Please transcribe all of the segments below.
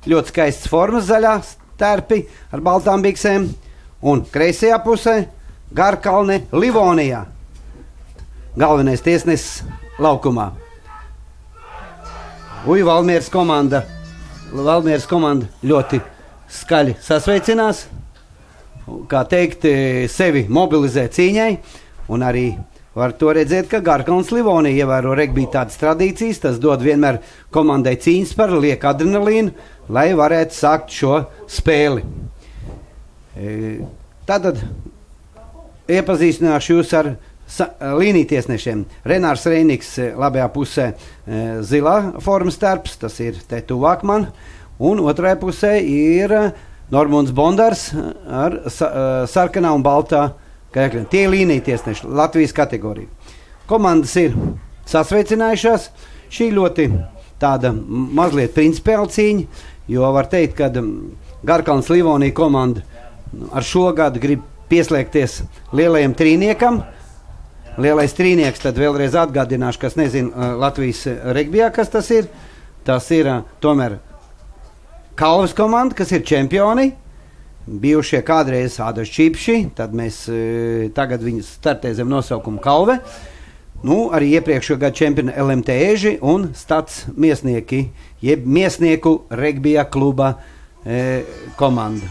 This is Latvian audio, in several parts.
Ļoti skaists formas zaļā stērpi ar baltām biksēm. Un kreisajā pusē Garkalne Livonijā. Galvenais tiesnesis laukumā. Valmieras komanda ļoti skaļi sasveicinās. Kā teikt, sevi mobilizē cīņai. Un arī var to redzēt, ka Garkalns Livonija ievēro regbija tādas tradīcijas. Tas dod vienmēr komandai cīņas par, liek adrenalīnu, lai varētu sākt šo spēli. Tātad iepazīstināšu jūs ar līniju tiesnešiem. Renārs Reiniks labajā pusē zilā formas stērps, tas ir te tuvāk man. Un otrajā pusē ir Normunds Bondars ar sarkanā un baltā krekļiem. Tie līnija tiesneši Latvijas kategorija. Komandas ir sasveicinājušās. Šī ļoti tāda mazliet principiāla cīņa, jo var teikt, ka Garkalns Livonija komanda ar šo gadu grib pieslēgties lielajam trīniekam. Lielais trīnieks, tad vēlreiz atgādināšu, kas nezinu Latvijas regbijā, kas tas ir. Tas ir tomēr Kalvas komanda, kas ir čempioni. Bijušie kādreiz Ādaši Čipši, tad mēs tagad viņus startē zem nosaukumu Kalve. Arī iepriekšējo gadu čempioni LMT Eži un Stats Miesnieki, jeb Miesnieku regbijā kluba komanda.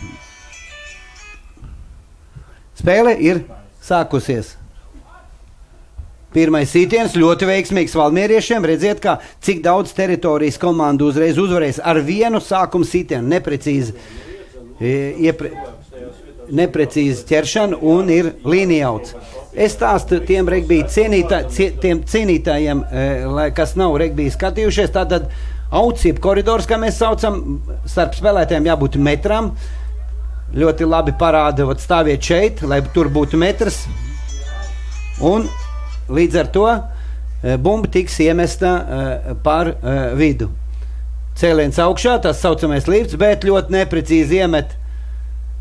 Spēle ir sākusies. Pirmais sītiens ļoti veiksmīgs valmieriešiem. Redziet, cik daudz teritorijas komandu uzreiz uzvarēs ar vienu sākumu sītienu. Neprecīzi ķeršana un ir līnijauts. Es stāstu tiem regbija cienītājiem, kas nav regbija skatījušies, tātad auts, jeb koridors, kā mēs saucam, starp spēlētājiem jābūt metram. Ļoti labi parāda, stāviet šeit, lai tur būtu metrs. Un līdz ar to bumba tiks iemesta par vidu. Cēliens augšā, tas saucamais lifts, bet ļoti neprecīzi iemet.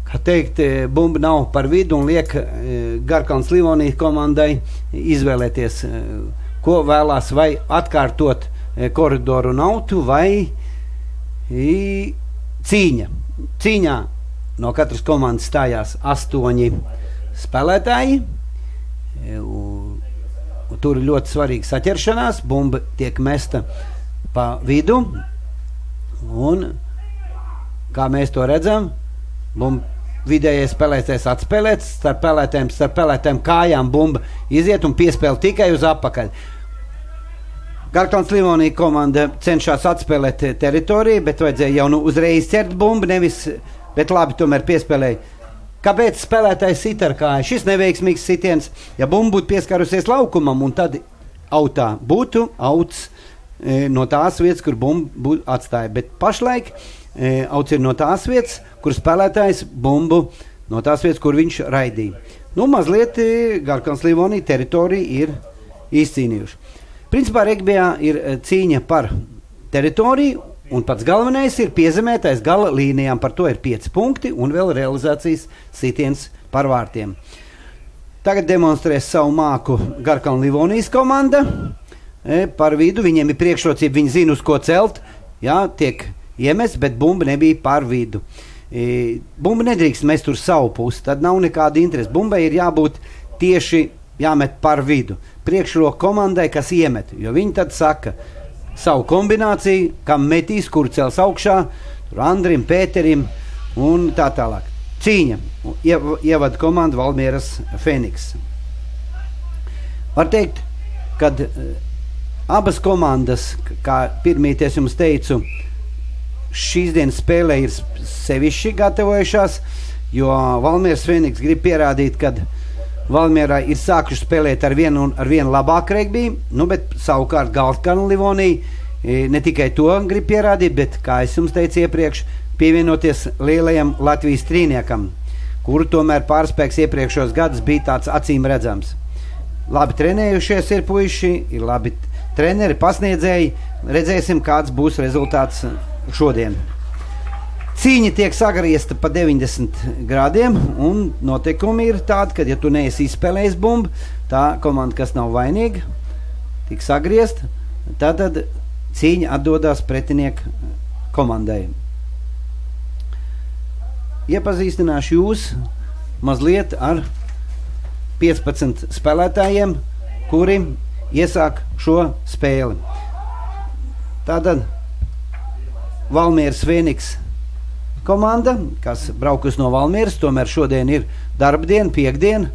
Kā teikt, bumba nav par vidu un liek Garkalns Livonija komandai izvēlēties, ko vēlās, vai atkārtot koridoru un autu, vai cīņa. Cīņā no katras komandas stājās 8 spēlētāji. Tur ir ļoti svarīga saķeršanās, bumba tiek mesta pa vidu, un, kā mēs to redzam, bumba vidējais spēlētājs atspēlēts, starp spēlētājiem kājām bumba iziet un piespēl tikai uz apakaļ. Garkalns Livonija komanda cenšas atspēlēt teritoriju, bet vajadzēja jau uzreiz ķert bumbu, bet labi tomēr piespēlēja. Kāpēc spēlētājs sit ar kāju? Šis neveiksmīgs sitiens, ja bumba būtu pieskarusies laukumam, un tad autā būtu auts no tās vietas, kur bumbu atstāja. Bet pašlaik auts ir no tās vietas, kur spēlētājs bumbu no tās vietas, kur viņš raidīja. Mazliet Garkalns Livonija teritoriju ir izcīnījuši. Principā regbijā ir cīņa par teritoriju, un pats galvenais ir piezemētais gala līnijām, par to ir 5 punkti un vēl realizācijas sitiens par vārtiem. Tagad demonstrēs savu māku Garkalna Livonijas komanda. Par vidu viņiem ir priekšrocība, viņi zina, uz ko celt. Jā, tiek iemests, bet bumba nebija par vidu. Bumba nedrīkst mest uz savu pusi, tad nav nekāda interese. Bumbai ir jābūt tieši jāmet par vidu. Priekšroka komandai, kas iemet, jo viņi tad saka savu kombināciju, kam metīs, kuru cels augšā, tur Andrim, Pēterim un tā tālāk. Cīņa. Ievada komanda Valmieras Feniks. Var teikt, kad abas komandas, kā pirmīties jums teicu, šīs dienas spēlē ir sevišķi gatavojušās, jo Valmieras Feniks grib pierādīt, kad Valmierā ir sākuši spēlēt ar vienu labāku regbiju, bet savukārt Garkalna Livonija ne tikai to grib pierādīt, bet, kā es jums teicu iepriekš, pievienoties lielajam Latvijas trīniekam, kuru tomēr pārspēks iepriekšos gadus bija tāds acīm redzams. Labi trenējušies ir puiši, ir labi treneri, pasniedzēji, redzēsim, kāds būs rezultāts šodien. Cīņa tiek sagriezta pa 90 grādiem, un noteikumi ir tādi, ka, ja tu neesi izspēlējis bumbu, tā komanda, kas nav vainīga, tik sagriezta, tad cīņa atdodās pretinieku komandai. iepazīstināšu jūs mazliet ar 15 spēlētājiem, kuri iesāk šo spēli. Tātad Valmieras Fēniks komanda, kas braukus no Valmieras, tomēr šodien ir darbdiena, piekdiena.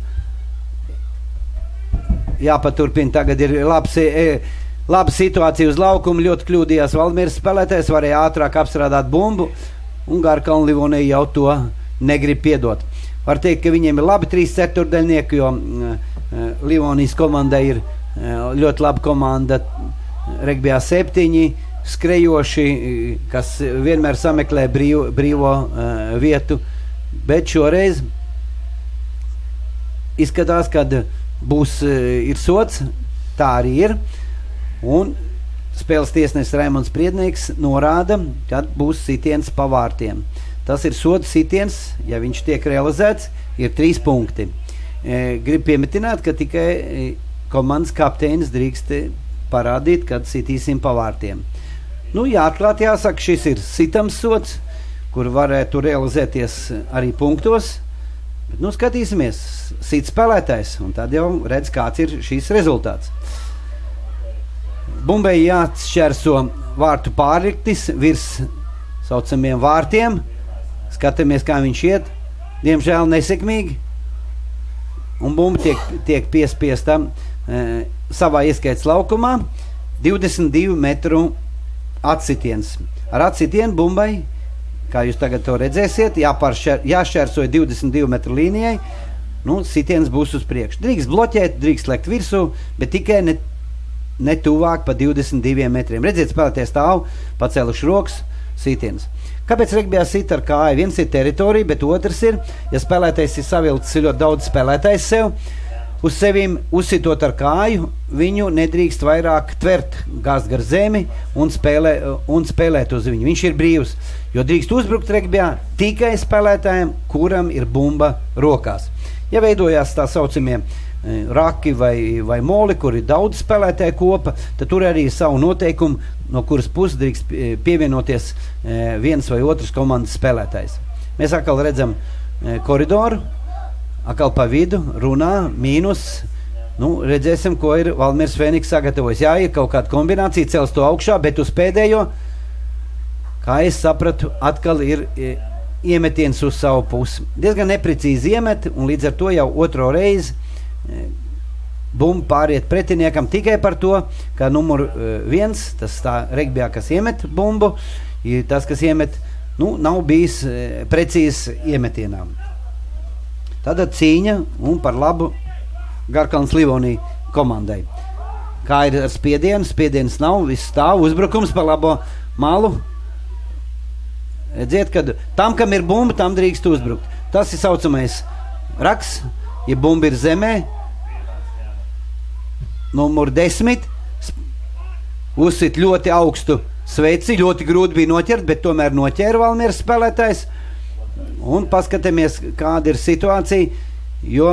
Jāpaturpina, tagad ir laba situācija uz laukumu, ļoti kļūdījās Valmieras spēlētājs, varēja ātrāk apstrādāt bumbu, un Garkalna Livonija jau to negrib piedot. Var teikt, ka viņiem ir labi 3 ceturdaļnieki, jo Livonijas komandai ir ļoti laba komanda, regbijā 7, skrejoši, kas vienmēr sameklē brīvo vietu, bet šoreiz izskatās, kad ir sots, tā arī ir, un spēles tiesnesis Raimonds Priednieks norāda, kad būs sitiens pa vārtiem. Tas ir soda sitiens, ja viņš tiek realizēts, ir 3 punkti. Gribu piemetināt, ka tikai komandas kapteinis drīkst parādīt, kad sitīsim pa vārtiem. Jāatklāt jāsaka, šis ir sitams sods, kur varētu realizēties arī punktos, bet skatīsimies, sit spēlētājs, un tad jau redz, kāds ir šīs rezultāts. Bumbai jāatšķērso vārtu pārriktis virs saucamiem vārtiem, skatāmies, kā viņš iet, diemžēl nesekmīgi, un bumba tiek piespiesta savā ieskaits laukumā, 22 metru atsitiens. Ar atsitienu bumbai, kā jūs tagad to redzēsiet, jāšķērsoja 22 metru līnijai, sitiens būs uz priekšu. Drīkst bloķēt, drīkst lekt virsū, bet tikai ne tuvāk pa 22 metriem. Redziet, spēlēties stāv, pacēluši rokas, sitiens. Kāpēc regbijā sit ar kāju? Viens ir teritorija, bet otrs ir, ja spēlētājs ir savilcis ļoti daudz spēlētājs sev, uz sevīm uzsitot ar kāju, viņu nedrīkst vairāk tvert, gāzt gar zemi un spēlēt uz viņu. Viņš ir brīvs, jo drīkst uzbrukt regbijā tikai spēlētājiem, kuram ir bumba rokās. Ja veidojās tā saucamie raki vai moli, kur ir daudz spēlētāju kopa, tad tur arī ir savu noteikumu, no kuras puses drīkst pievienoties viens vai otrs komandas spēlētājs. Mēs atkal redzam koridoru, atkal pa vidu, runā, mīnus, redzēsim, ko ir Valmieras Fēniks sagatavojis. Jā, ir kaut kāda kombinācija, cels to augšā, bet uz pēdējo, kā es sapratu, atkal ir iemetiens uz savu pusi. Diezgan neprecīzi iemet, un līdz ar to jau otro reizi bumba pāriet pretiniekam tikai par to, ka numur 1, tas tā regbijā, kas iemet bumbu, ir tas, kas iemet, nav bijis precīzi iemetienām. Tātad cīņa un par labu Garkalnas Livonija komandai. Kā ir ar spiedienu? Spiedienas nav, viss stāv, uzbrukums pa labo malu. Redziet, kad tam, kam ir bumba, tam drīkst uzbrukt. Tas ir saucamais raks, ja bumba ir zemē. Numur 10 uzsit ļoti augstu sveici, ļoti grūti bija noķert, bet tomēr noķēra Valmieras spēlētājs. Un paskatāmies, kāda ir situācija, jo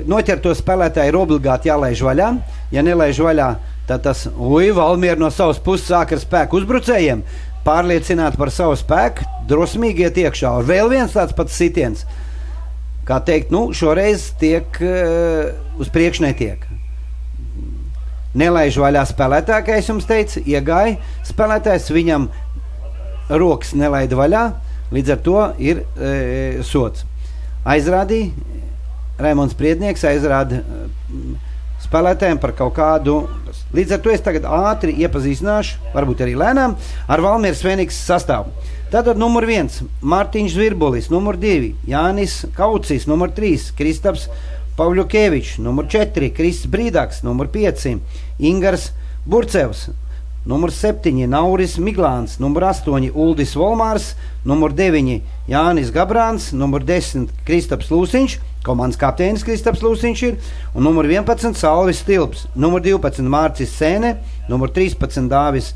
noķerto spēlētāju ir obligāti jālaiž vaļā. Ja nelaiž vaļā, tad tas Valmiera no savas puses sāk ar spēku uzbrucējiem, pārliecināt par savu spēku, drosmīgi iet iekšā. Un vēl viens tāds pats sitiens, kā teikt, šoreiz tiek uz priekšu netiek. Nelaiž vaļā spēlētāju, kā es jums teicu, iegāja spēlētājs, viņam rokas nelaida vaļā, līdz ar to ir sots. Aizrādīja, Raimonds Priednieks aizrāda spēlētājiem par kaut kādu. Līdz ar to es tagad ātri iepazīstināšu, varbūt arī lēnām, ar Valmieras Fēniks sastāvu. Tātad numur 1, Mārtiņš Zvirbulis, numur 2, Jānis Kaucis, numur 3, Kristaps Pavļukevičs, numur 4, Kristis Brīdāks, numur 5, Ingars Burcevs, numur 7, Nauris Miglāns, numur 8, Uldis Volmārs, numur 9, Jānis Gabrāns, numur 10, Kristaps Lūsiņš, komandas kapteinis Kristaps Lūsiņš ir, un numur 11, Salvis Stilps, numur 12, Mārcis Sēne, numur 13, Dāvis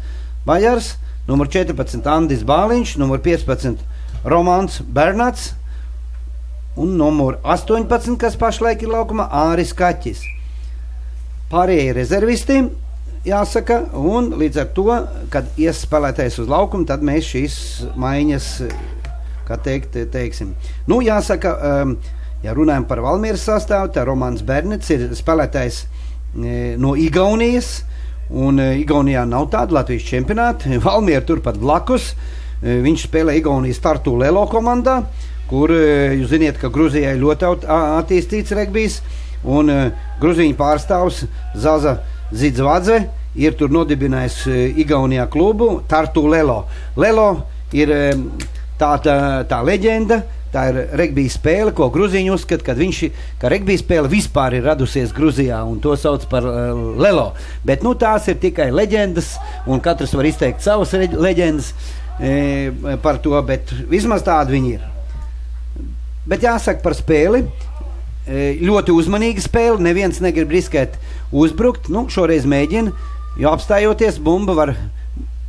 Bajars, numur 14, Andis Bāliņš, numur 15, Romāns Bernats, un numur 18, kas pašlaik ir laukumā, Āris Kaķis. Pārējie rezervisti, jāsaka, un līdz ar to, kad ies spēlētājs uz laukumu, tad mēs šīs maiņas, kā teiksim. Nu, jāsaka, ja runājam par Valmieras sastāvu, tā Romāns Bernets ir spēlētājs no Igaunijas, un Igaunijā nav tāda Latvijas čempionāta. Valmiera turpat blakus. Viņš spēlē Igaunijas Tartu Lelo komandā, kur jūs ziniet, ka Gruzijai ļoti attīstīts regbijs, un Gruziņu pārstāvs Zaza Zidzvadze ir tur nodibinājis Igaunijā klubu Tartu Lelo. Lelo ir tā leģenda. Tā ir regbija spēle, ko Gruziņi uzskata, ka regbija spēle vispār ir radusies Gruzijā, un to sauc par Lelo. Bet tās ir tikai leģendas, un katrs var izteikt savas leģendas par to, bet vismaz tāda viņi ir. Bet jāsaka par spēli, ļoti uzmanīga spēle, neviens negrib riskēt uzbrukt, šoreiz mēģina, jo apstājoties bumba var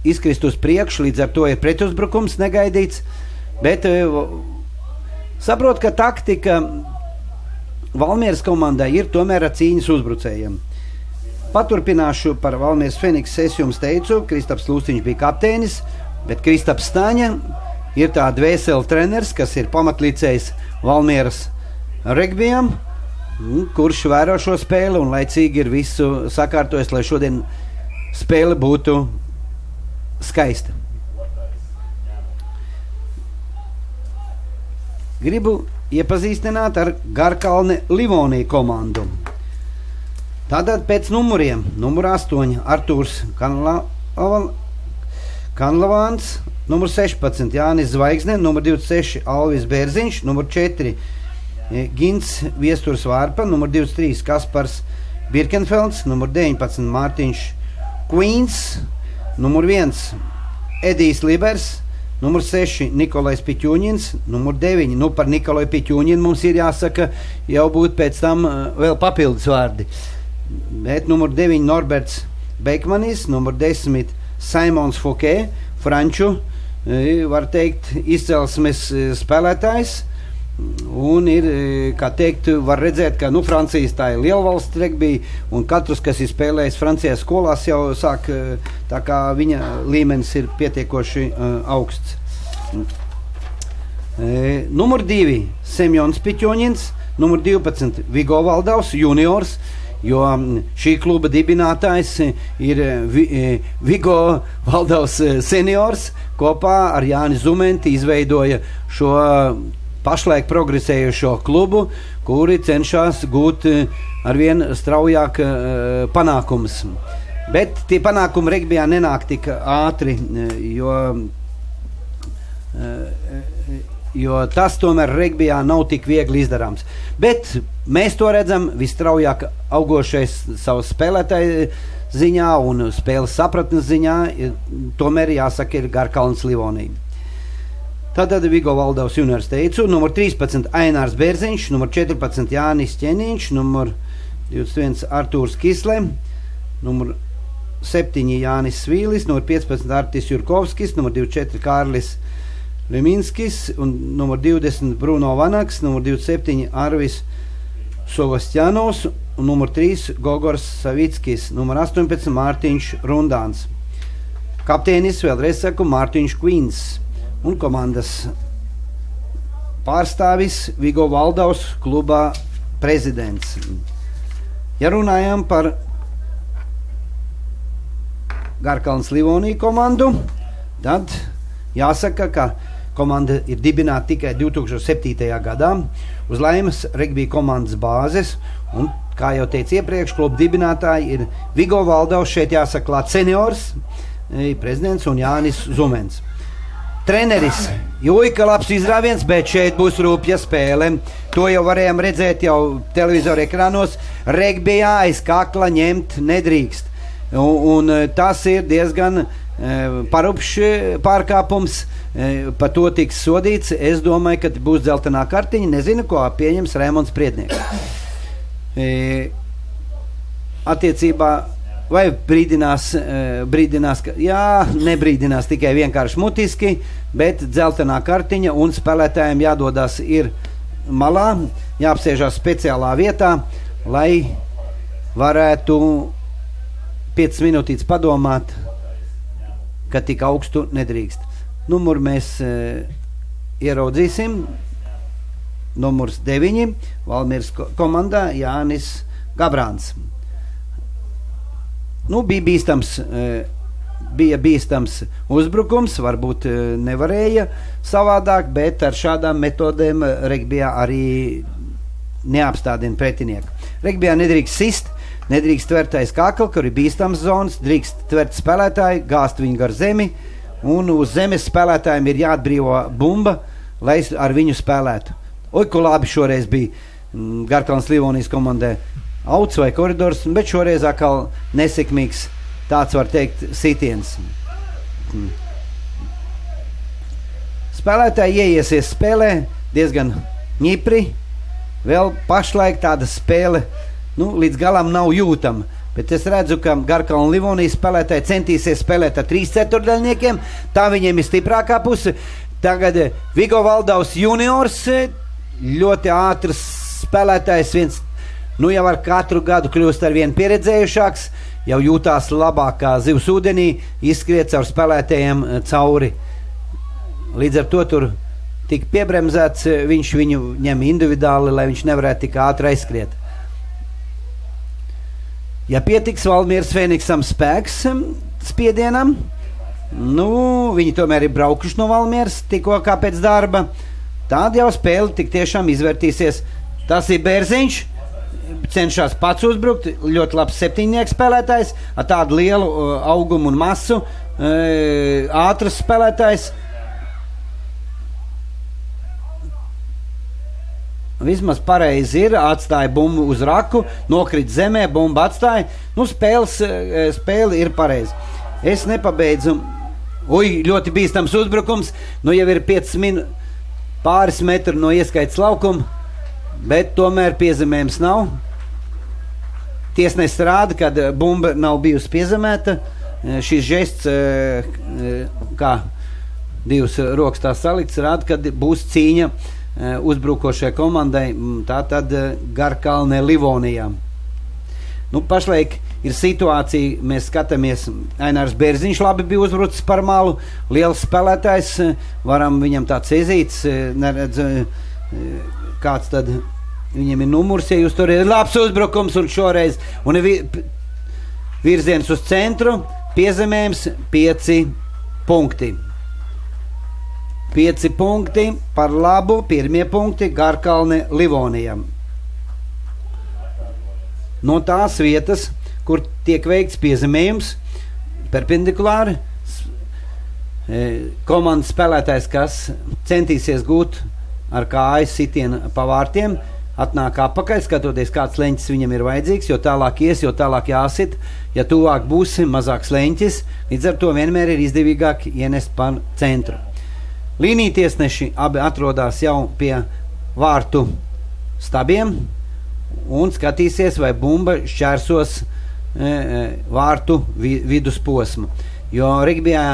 izkrist uz priekšu, līdz ar to ir pretuzbrukums negaidīts, bet saprot, ka taktika Valmieras komandai ir tomēr ar cīņas uzbrucējiem. Paturpināšu par Valmieras Feniks. Es jums teicu, Kristaps Lūstiņš bija kapteinis, bet Kristaps Staņa ir tā dvēseli treneris, kas ir pamatlicējs Valmieras regbijam, kurš vēro šo spēli un laicīgi ir visu sakārtojis, lai šodien spēle būtu skaista. Gribu iepazīstināt ar Garkalne Livonija komandu. Tātad pēc numuriem. Numur 8 Artūrs Kanlavāns, numur 16 Jānis Zvaigzne, numur 26 Alvis Bērziņš, numur 4 Gins Viesturs Vārpa, numur 23 Kaspars Birkenfelds, numur 19 Mārtiņš Queens, numur 1 Edijs Libers, numur 6 Nikolais Piķūņins, numur 9, par Nikolai Piķūņinu mums ir jāsaka, jau būt pēc tam vēl papildus vārdi. Bet numur 9 Norberts Beikmanis, numur 10 Simons Fouquet, franču, var teikt, izcelsmes spēlētājs, un ir, kā teikt, var redzēt, ka Francijas tā ir lielvalsts regbija, un katrs, kas ir spēlējis Francijas skolās, jau sāk, tā kā viņa līmenis ir pietiekoši augsts. Numur 2 Semjons Piķoņins, numur 12 Vigo Valdavs juniors, jo šī kluba dibinātājs ir Vigo Valdavs seniors, kopā ar Jāni Zumenti izveidoja šo pašlaik progresējušo klubu, kuri cenšas gūt arvien straujāk panākumus. Bet tie panākumi regbijā nenāk tik ātri, jo tas tomēr regbijā nav tik viegli izdarāms. Bet mēs to redzam visstraujāk augošais savas spēlētāju ziņā un spēles sapratnes ziņā, tomēr jāsaka ir Garkalnes Livonija. Tātad Vigo Valdavs juniors teicu, numur 13 Ainārs Bērziņš, numur 14 Jānis Ķeniņš, numur 21 Artūrs Kisle, numur 7 Jānis Svīlis, numur 15 Artis Jurkovskis, numur 24 Kārlis Leminskis, un numur 20 Bruno Vanaks, numur 27 Arvis Sovastjanovs, un numur 3 Gogors Savickis, numur 18 Mārtiņš Rundāns. Kapteinis vēlreiz saku Mārtiņš Queens. Un komandas pārstāvis Vigo Valdavs klubā prezidents. Ja runājam par Garkalnes Livonija komandu, tad jāsaka, ka komanda ir dibināta tikai 2007. gadā uz Laimas regbija komandas bāzes, un, kā jau teicu iepriekš, kluba dibinātāji ir Vigo Valdavs, šeit jāsaka klāt seniors, prezidents un Jānis Zumens. Treneris Jūika labs izrāviens, bet šeit būs rūpja spēle. To jau varējām redzēt jau televizoru ekrānos. Regbijā aiz kakla ņemt nedrīkst. Un tas ir diezgan parupšs pārkāpums. Par to tiks sodīts. Es domāju, ka būs dzeltenā kartiņa. Nezinu, ko pieņems Raimonds Priednieks. Attiecībā vai brīdinās, ka nebrīdinās tikai vienkārši mutiski, bet dzeltenā kartiņa un spēlētājiem jādodās ir malā, jāapsēžās speciālā vietā, lai varētu 5 minūtītes padomāt, ka tik augstu nedrīkst. Numuru mēs ieraudzīsim numurs 9 Valmieras komandā Jānis Gabrāns. Bija bīstams uzbrukums, varbūt nevarēja savādāk, bet ar šādām metodēm regbijā arī neapstādina pretinieku. Regbijā nedrīkst sist, nedrīkst tvert aiz kakla, kur ir bīstams zonas, drīkst tvert spēlētāji, gāzt viņu gar zemi, un uz zemes spēlētājiem ir jāatbrīvo bumba, lai ar viņu spēlētu. Oi, ko labi šoreiz bija Garkalnas Livonijas komandē auts vai koridors, bet šoreiz atkal nesekmīgs, tāds var teikt, sitiens. Spēlētāji ieiesies spēlē diezgan ņipri, vēl pašlaik tāda spēle līdz galam nav jūtama, bet es redzu, ka Garkalna Livonijas spēlētāji centīsies spēlēt ar 3 ceturdaļniekiem, tā viņiem ir stiprākā puse. Tagad Vigo Valdavs juniors, ļoti ātrs spēlētājs, viens jau ar katru gadu kļūst ar vien pieredzējušāks, jau jūtās labāk kā zivs ūdenī, izskriet caur spēlētājiem cauri. Līdz ar to tur tik piebremzēts, viņš viņu ņem individuāli, lai viņš nevarētu tik ātri aizskriet. Ja pietiks Valmieras Fēniksam spēks spiedienam, viņi tomēr ir braukuši no Valmieras tikko kā pēc darba, tad jau spēle tik tiešām izvērtīsies. Tas ir Bērziņš, cenšas pats uzbrukt, ļoti labs septiņnieks spēlētājs, ar tādu lielu augumu un masu, ātrs spēlētājs. Vismaz pareizi ir, atstāja bumbu uz raku, nokrit zemē, bumba atstāja. Spēle ir pareizi. Es nepabeidzu. Ļoti bīstams uzbrukums. Jau ir 5 pāris metru no ieskaits laukuma, bet tomēr piezemējums nav. Tiesnesis rāda, kad bumba nav bijusi piezemēta. Šis žests, kā 2 rokas tā salikts, rāda, kad būs cīņa uzbrukošajai komandai, tātad Garkalnē Livonijā. Pašlaik ir situācija, mēs skatāmies, Ainārs Bērziņš labi bija uzbrucis par malu, liels spēlētājs, varam viņam tāds ezīts, neredz, kāds tad viņam ir numurs, ja jūs tur ir labs uzbrukums un šoreiz, un virziens uz centru, piezemējums 5 punkti. 5 punkti par labu, 1 punkti Garkalne Livonijam. No tās vietas, kur tiek veikts piezemējums, perpendikulāri, komandas spēlētājs, kas centīsies gūt ar kājas sitienu pa vārtiem, atnāk apakaļ, skatoties, kāds leņķis viņam ir vajadzīgs, jo tālāk ies, jo tālāk jāsit, ja tuvāk būs mazāks leņķis, līdz ar to vienmēr ir izdevīgāk ienest pa centru. Līnija tiesneši abi atrodās jau pie vārtu stabiem un skatīsies, vai bumba šķērsos vārtu vidusposmu. Jo regbijā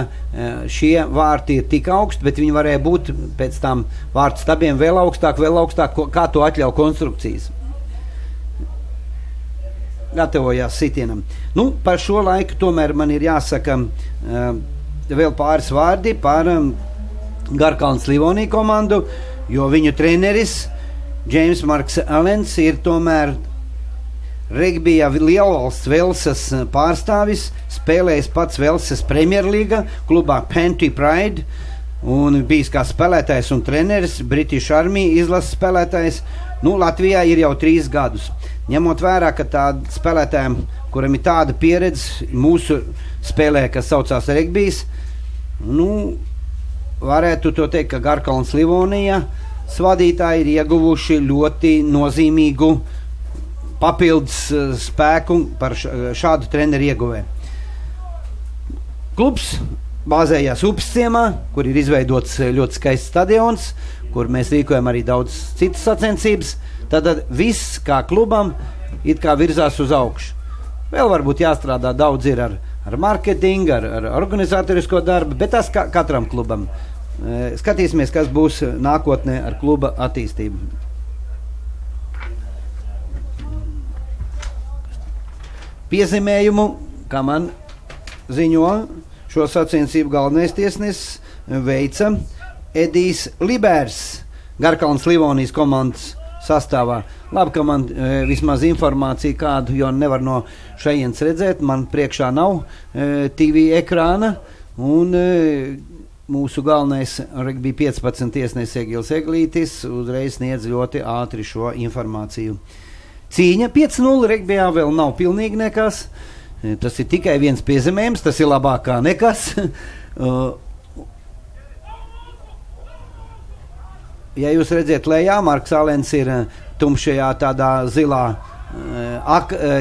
šie vārti ir tik augsti, bet viņi varēja būt pēc tam vārtu stabiem vēl augstāk, kā to atļauj konstrukcijas. Gatavojās sitienam. Par šo laiku tomēr man ir jāsaka vēl pāris vārdi par Garkalnas Livonija komandu, jo viņu treneris Džeims Marks Alens ir tomēr regbijā lielvalsts Velsas pārstāvis, spēlējis pats Velsas Premjerlīga klubā Pantry Pride un bijis kā spēlētājs un treneris, British Army izlases spēlētājs. Latvijā ir jau 3 gadus. Ņemot vērā, ka tāda spēlētājiem, kuram ir tāda pieredze mūsu spēlē, kas saucās regbijs, varētu to teikt, ka Garkalnas Livonija vadītāji ir ieguvuši ļoti nozīmīgu papildus spēku par šādu treneru ieguvē. Klubs bāzējās Upes ciemā, kur ir izveidots ļoti skaists stadions, kur mēs rīkojam arī daudz citas sacensības. Tad viss kā klubam it kā virzās uz augšu. Vēl varbūt jāstrādā daudz ir ar marketingu, ar organizatorisko darbu, bet tas katram klubam. Skatīsimies, kas būs nākotnē ar kluba attīstību. Piezīmējumu, kā man ziņo, šo sacensību galvenais tiesnesis veica Edijs Libērs, Garkalnas Livonijas komandas sastāvā. Labi, ka man vismaz informācija kādu, jo nevar no šejienes redzēt, man priekšā nav TV ekrāna, un mūsu galvenais rugby 15 tiesnesis Egils Eglītis uzreiz sniedz ļoti ātri šo informāciju. Cīņa 5-0 rugbijā vēl nav pilnīgi nekas, tas ir tikai viens piezemējums, tas ir labāk kā nekas. Ja jūs redzat lejā, Marks Alens ir tumšajā tādā zilā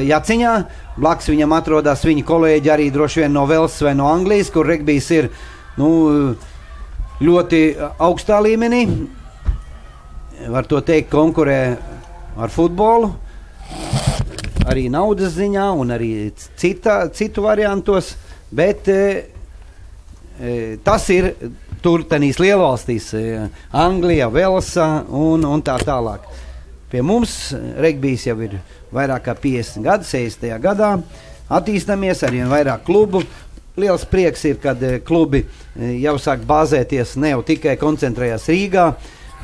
jaciņā, blakus viņam atrodas viņa kolēģi arī droši vien no Velsas vai no Anglijas, kur rugbijs ir ļoti augstā līmenī, var to teikt, konkurē ar futbolu, arī naudas ziņā un arī citu variantos, bet tas ir tur tenīs lielvalstīs, Anglija, Velsa un tā tālāk. Pie mums rugbijs jau ir vairāk kā 50 gadu, 60. gadā, attīstamies arī vairāk klubu. Liels prieks ir, kad klubi jau sāk bāzēties, ne jau tikai koncentrējās Rīgā,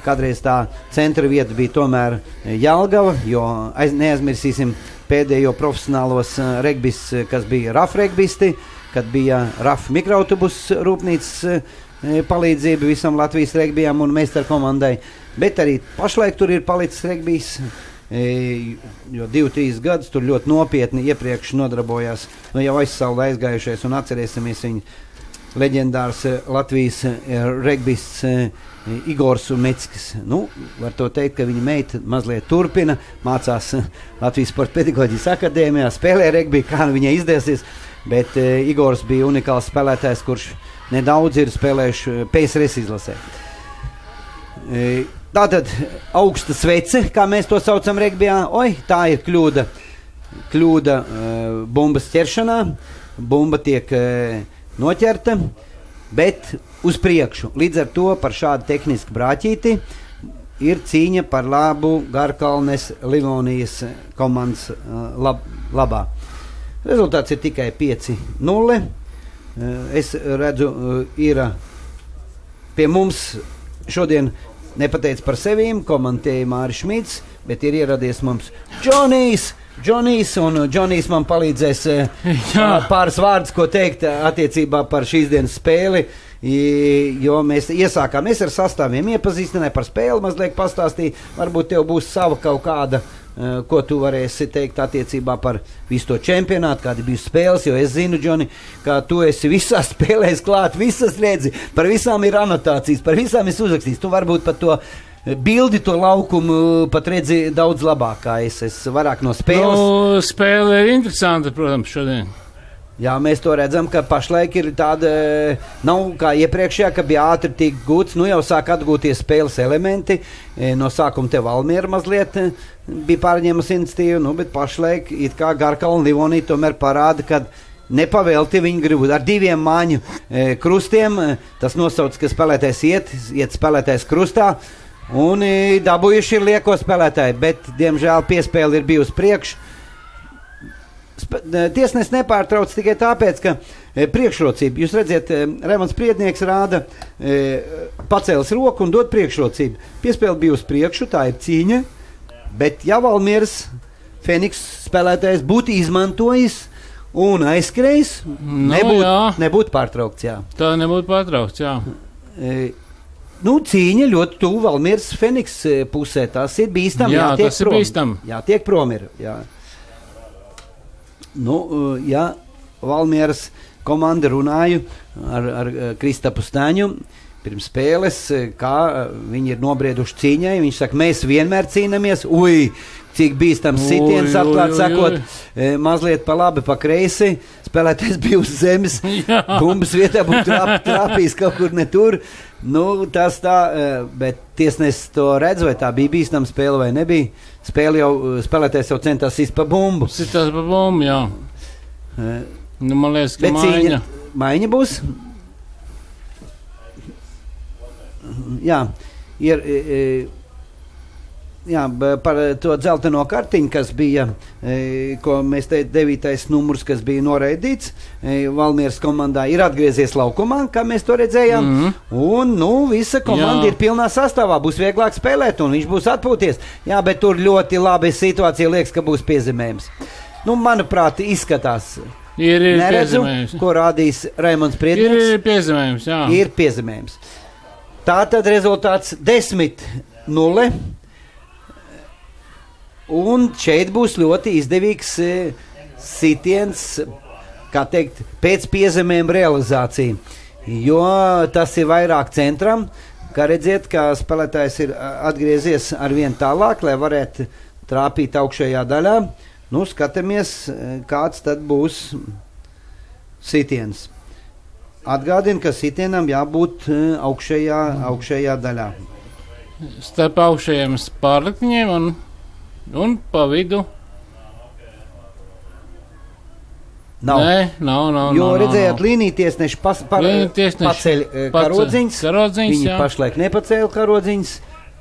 kādreiz tā centra vieta bija tomēr Jelgava, jo neaizmirsīsim pēdējo profesionālos rugbis, kas bija RAF rugbisti, kad bija RAF mikroautobus rūpnīcas palīdzība visam Latvijas rugbijam un meistaru komandai, bet arī pašlaik tur ir palicis rugbijs, jo 2-3 gadus tur ļoti nopietni iepriekš nodarbojās, jau aizsauli aizgājušies, un atcerēsimies viņu leģendārs Latvijas rugbists Igors Meckis. Var to teikt, ka viņa meita mazliet turpina, mācās Latvijas sporta pedagoģijas akadēmijā, spēlē rugbi, kā viņai izdēsies, bet Igors bija unikāls spēlētājs, kurš nedaudz ir spēlējuši PSRS izlasē. Tātad augsta svece, kā mēs to saucam rugbijā, tā ir kļūda bumbas ķeršanā, bumba tiek noķerta, bet uz priekšu. Līdz ar to par šādu tehnisku brāķīti ir cīņa par labu Garkalnes Livonijas komandas labā. Rezultāts ir tikai 5-0. Es redzu, ir pie mums šodien nepateic par sevīm, komentēja Māris Šmits, bet ir ieradies mums Džonijs, un Džonijs man palīdzēs pāris vārdus, ko teikt attiecībā par šīs dienas spēli, jo mēs iesākām, es ar sastāviem iepazīstināju par spēli, mazliet pastāstīju, varbūt tev būs sava kaut kāda, ko tu varēsi teikt attiecībā par visu to čempionātu, kādi bija spēles, jo es zinu, Džoni, ka tu esi visās spēlēs klāt, visas redzi, par visām ir anotācijas, par visām es uzrakstījis, tu varbūt par to bildi, to laukumu pat redzi daudz labāk, kā es vairāk no spēles. Spēle ir interesanta, protams, šodien. Jā, mēs to redzam, ka pašlaik ir tāda, nav kā iepriekšējā, ka bija ātri tik gūts, jau sāk atgūties spēles elementi, no sākuma te Valmiera mazliet bija pārņēmas iniciatīvu, bet pašlaik it kā Garkalna Livonija tomēr parāda, ka nepavēlti viņi grib ar 2 māņu krustiem, tas nosauc, ka spēlētājs iet spēlētājs krustā, un dabūjuši ir lieko spēlētāji, bet, diemžēl, piespēle ir bijusi priekš. Tiesnesis nepārtrauc tikai tāpēc, ka priekšrocība, jūs redziet, Raimonds Priednieks rāda, pacēlis roku un dod priekšrocību. Piespēle bija uz priekšu, tā ir cīņa, bet ja Valmieras Feniks spēlētājs būtu izmantojis un aizskrējis, nebūtu pārtraukts, jā. Tā nebūtu pārtraukts, jā. Cīņa ļoti tuvu Valmieras Feniks pusē, tas ir bīstam, tas ir bīstam. Jātiek prom ir, jā. Ja Valmieras komanda runāju ar Kristapu Staņu pirms spēles, kā viņi ir nobrieduši cīņai, viņš saka, mēs vienmēr cīnamies, cik bīstams sitiens, atklāt sakot, mazliet pa labi, pa kreisi, spēlētājs bija uz zemes, bumbas vietā būtu trāpījis kaut kur ne tur, tas tā, bet tiesnesis to redz, vai tā bija bīstama spēle vai nebija. Spēlētājs jau centās sist pa bumbu. Sitās pa bumbu, jā. Man liekas, ka maiņa. Maiņa būs? Jā, ir Jā, par to dzelteno kartiņu, kas bija, ko mēs te 9. numurs, kas bija noraidīts, Valmieras komandā ir atgriezies laukumā, kā mēs to redzējām, un, visa komanda ir pilnā sastāvā, būs vieglāk spēlēt, un viņš būs atpūties. Jā, bet tur ļoti labi situācija liekas, ka būs piezemējums. Manuprāt, izskatās. Ir neredzu, piezemējums. Ko rādīs Raimonds Priednieks. Ir piezemējums, jā. Ir piezemējums. Tātad rezultāts 10-0. Un šeit būs ļoti izdevīgs sitiens, kā teikt, pēc piezemējuma realizācija, jo tas ir vairāk centram, kā redziet, ka spēlētājs ir atgriezies ar vien tālāk, lai varētu trāpīt augšējā daļā. Skatāmies, kāds tad būs sitiens. Atgādinu, ka sitienam jābūt augšējā daļā. Starp augšējiem spārlikņiem un pa vidu. Nav. Nav. Jo redzējāt, līnītiesneši paceļ karodziņas. Viņi pašlaik nepacēla karodziņas.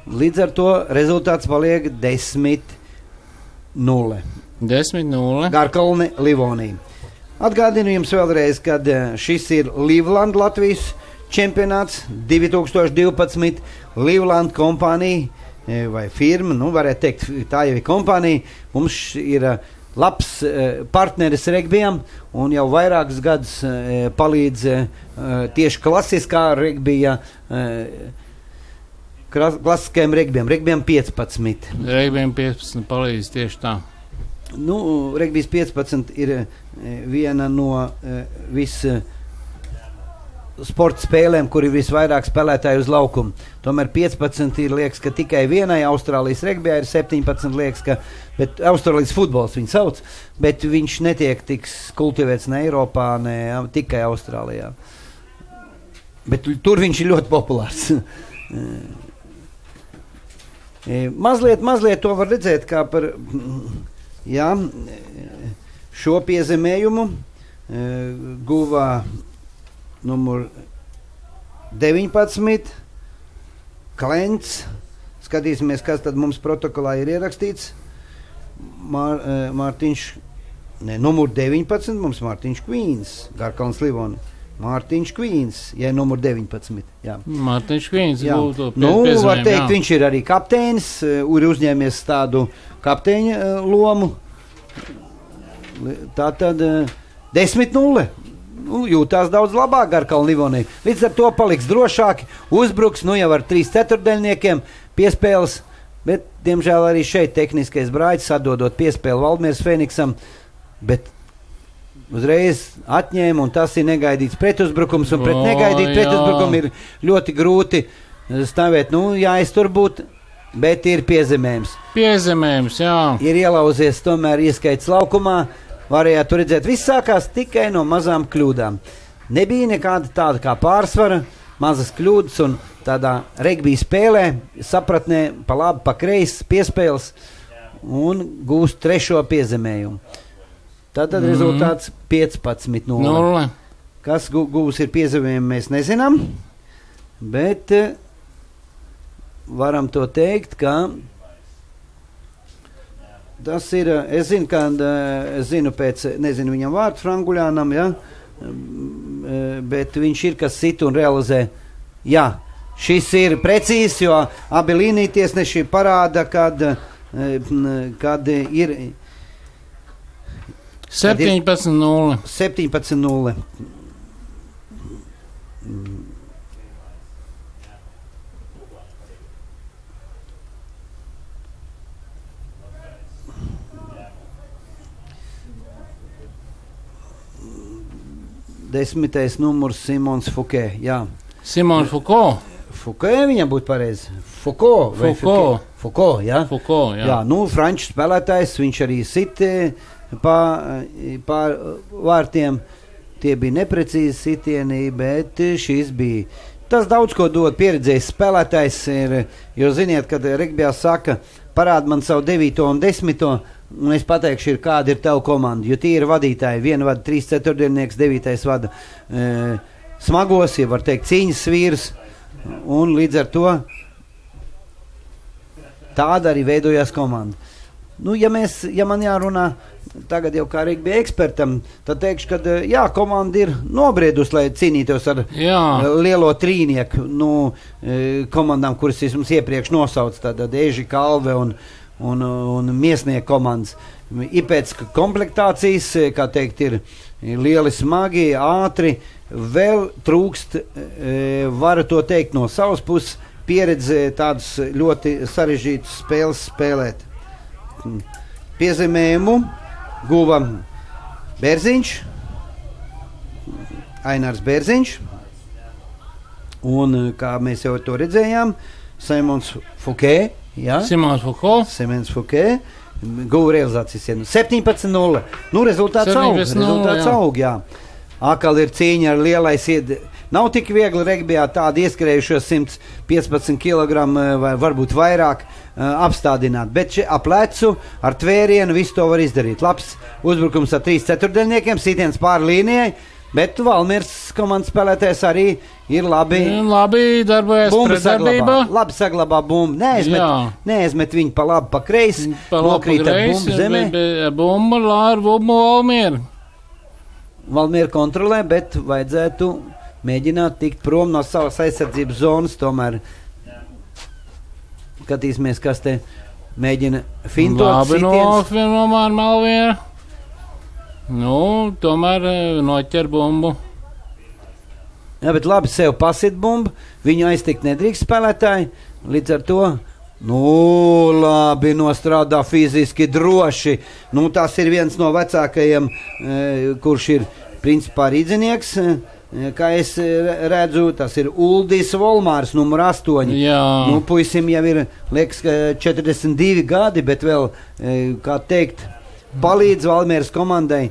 Līdz ar to rezultāts paliek 10-0. 10-0. Garkalne Livonija. Atgādinu jums vēlreiz, kad šis ir Livland Latvijas čempionāts 2012. Livland kompānija vai firma, varētu teikt, tā jau ir kompānija. Mums ir labs partneris regbijam un jau vairākus gadus palīdz tieši klasiskā regbija, klasiskajam regbijam 15. Regbijam 15 palīdz tieši tā. Regbijs 15 ir viena no sporta spēlēm, kur ir visvairāk spēlētāju uz laukumu. Tomēr 15 ir, liekas, ka tikai vienai Austrālijas regbijā ir 17, liekas, ka, bet Austrālijas futbols viņu sauc, bet viņš netiek tik kultivēts ne Eiropā, ne tikai Austrālijā. Bet tur viņš ir ļoti populārs. Mazliet to var redzēt, kā par šo piezemējumu guva numur 19. Klents. Skatīsimies, kas tad mums protokolā ir ierakstīts. Numur 19 mums Mārtiņš Kvīns, Garkalns Livoni. Mārtiņš Kvīns, numur 19. Jā. Mārtiņš Kvīns būtu var teikt, viņš ir arī kapteinis, ir uzņēmies tādu kapteiņa lomu. Tātad 10-0. Jūtās daudz labāk Garkalna Livonija. Līdz ar to paliks drošāki, uzbruks, jau ar 3 ceturtdaļniekiem piespēles, bet, diemžēl, arī šeit tehniskais brāļs atdodot piespēli Valmieras Fēniksam, bet uzreiz atņēma, un tas ir negaidīts pretuzbrukums, un pret negaidīt pretuzbrukumu ir ļoti grūti stāvēt. Jāiztur būt, bet ir piezemējums. Piezemējums, jā. Ir ielauzies tomēr ieskaits laukumā. Varējāt tur redzēt, viss sākās tikai no mazām kļūdām. Nebija nekāda tāda kā pārsvara, mazas kļūdas, un tādā regbija spēlē, sapratnē, pa labi, pa kreisi piespēles, un gūst 3. piezemējumu. Tātad rezultāts 15-0. Kas gūs ir piezemējumi, mēs nezinām, bet varam to teikt, ka tas ir, es zinu pēc, nezinu viņam vārdu Franguļānam, bet viņš ir, kas sit un realizē. Jā, šis ir precīzi, jo abi līnītiesneši parāda, kad ir 17-0. 17-0. Desmitais numurs Simons Fouquet, jā. Simons Foucault? Fouquet viņam būtu pareizi. Foucault, jā. Foucault, jā. Jā, franču spēlētājs, viņš arī sit pār vārtiem. Tie bija neprecīzi sitieni, bet šis bija. Tas daudz ko dod, pieredzējis spēlētājs ir, jo ziniet, kad regbijā saka, parād man savu 9. un 10. Un es pateikšu, kāda ir tava komanda, jo tie ir vadītāji. Viena vada 3 ceturtdiennieks, 9. vada smagos, ja var teikt, cīņas vīrs. Un līdz ar to tāda arī veidojās komanda. Nu, ja man jārunā tagad jau kā Rīga bija ekspertam, tad teikšu, ka jā, komanda ir nobriedus, lai cīnītos ar lielo trīnieku, komandām, kuras es mums iepriekš nosauc, tātad Eži, Kalve un Miesnieku komandas. Ir pēc komplektācijas, kā teikt, ir lieli smagi, ātri, vēl trūkst, varu to teikt no savas puses, pieredze tādus ļoti sarežģītus spēles spēlēt. Piezīmējumu guva Bērziņš, Ainārs Bērziņš, un, kā mēs jau to redzējām, Simons Fouquet, Simons Fouquet, guva realizācijas 17-0. Rezultāts aug, jā. Akal ir cīņa ar lielais Nav tik viegli regbijā tādi ieskrējušos 115 kg vai varbūt vairāk apstādināt, bet ap plecu ar tvērienu visu to var izdarīt. Labs uzbrukums ar 3 ceturdaļniekiem, sitiens pāri līnijai, bet Valmieras komandas spēlētājs arī ir labi darbojas pretdarbībā. Labi saglabā bumbu, neaizmet viņu pa labi, pa kreisi, nokrīt ar bumbu zemē. Bumbu Valmiera. Valmiera kontrolē, bet vajadzētu mēģināt tikt prom no savas aizsardzības zonas, tomēr skatīsimies, kas te mēģina fintot sitiens. Labi nomār Malviera. Tomēr noķer bumbu. Jā, bet labi sev pasit bumbu, viņu aiztikt nedrīkst spēlētāji, līdz ar to, labi nostrādā fiziski droši. Tas ir viens no vecākajiem, kurš ir principā rīdzinieks, kā es redzu, tas ir Uldis Volmārs, numur 8. Puisim jau ir, liekas, 42 gadi, bet vēl, kā teikt, palīdz Valmieras komandai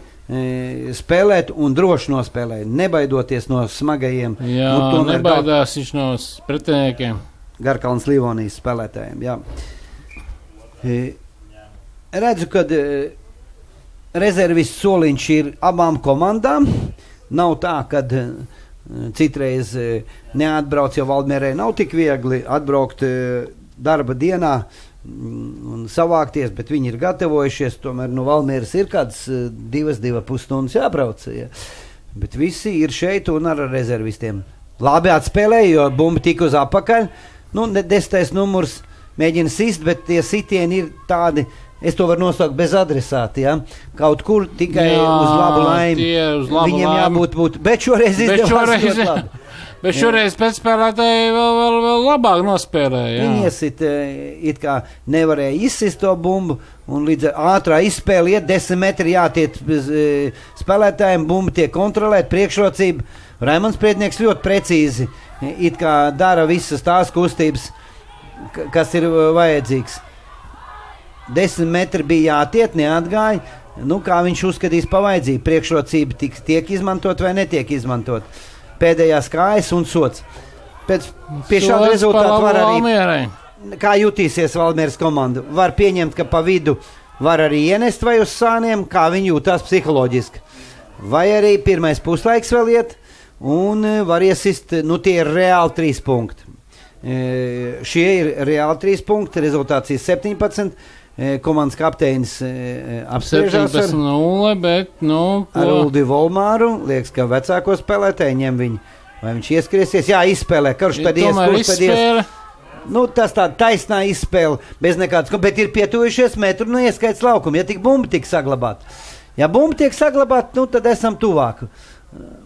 spēlēt un droši nospēlēt, nebaidoties no smagajiem. Nebaidās viņš no pretiniekiem. Garkalnas Livonijas spēlētājiem, jā. Redzu, kad rezervists soliņš ir abām komandām. Nav tā, kad citreiz neatbrauc, jo Valmierai nav tik viegli atbraukt darba dienā un savākties, bet viņi ir gatavojušies, tomēr Valmieras ir kāds 2,5 stundas jābrauc. Ja. Bet visi ir šeit un ar rezervistiem. Labi atspēlēja, jo bumba tika uz apakaļ. 10. numurs mēģina sist, bet tie sitieni ir tādi, es to varu nosaukt bez adresāti, ja? Kaut kur tikai uz labu laimi. Viņiem jābūt, bet šoreiz izdevās ļoti labi. Bet šoreiz pēcspēlētāji vēl labāk nospēlēja. Viņi iesit, it kā nevarēja izsist to bumbu, un līdz ātrā izspēle 10 metri jātiet spēlētājiem, bumba tiek kontrolēt, priekšrocība. Raimonds Prietnieks ļoti precīzi, it kā dara visas tās kustības, kas ir vajadzīgs. 10 metri bija jātiet, neatgāja, kā viņš uzskatīs pa vajadzību. Priekšrocība tiek izmantot vai netiek izmantot. Pēdējās kājas un sots. Pie šāda rezultāta var arī, kā jutīsies Valmieras komanda, var pieņemt, ka pa vidu var arī ienest vai uz sāniem, kā viņi jūtās psiholoģiski. Vai arī pirmais puslaiks vēl iet, un var iesist, tie ir reāli 3 punkti. Šie ir reāli 3 punkti, rezultāts ir 17. Komandas kapteinis apspriežās ar 0, bet, ar Uldi Volmāru, liekas, ka vecāko spēlētāju ņem viņu, vai viņš ieskriesies, izspēlē, kurš pēdies, tas tāda taisnā izspēle, bez nekādas, bet ir pietuvušies metru, ieskaits laukumu, ja tik bumba tiek saglabāt. Ja bumba tiek saglabāt, tad esam tuvāk.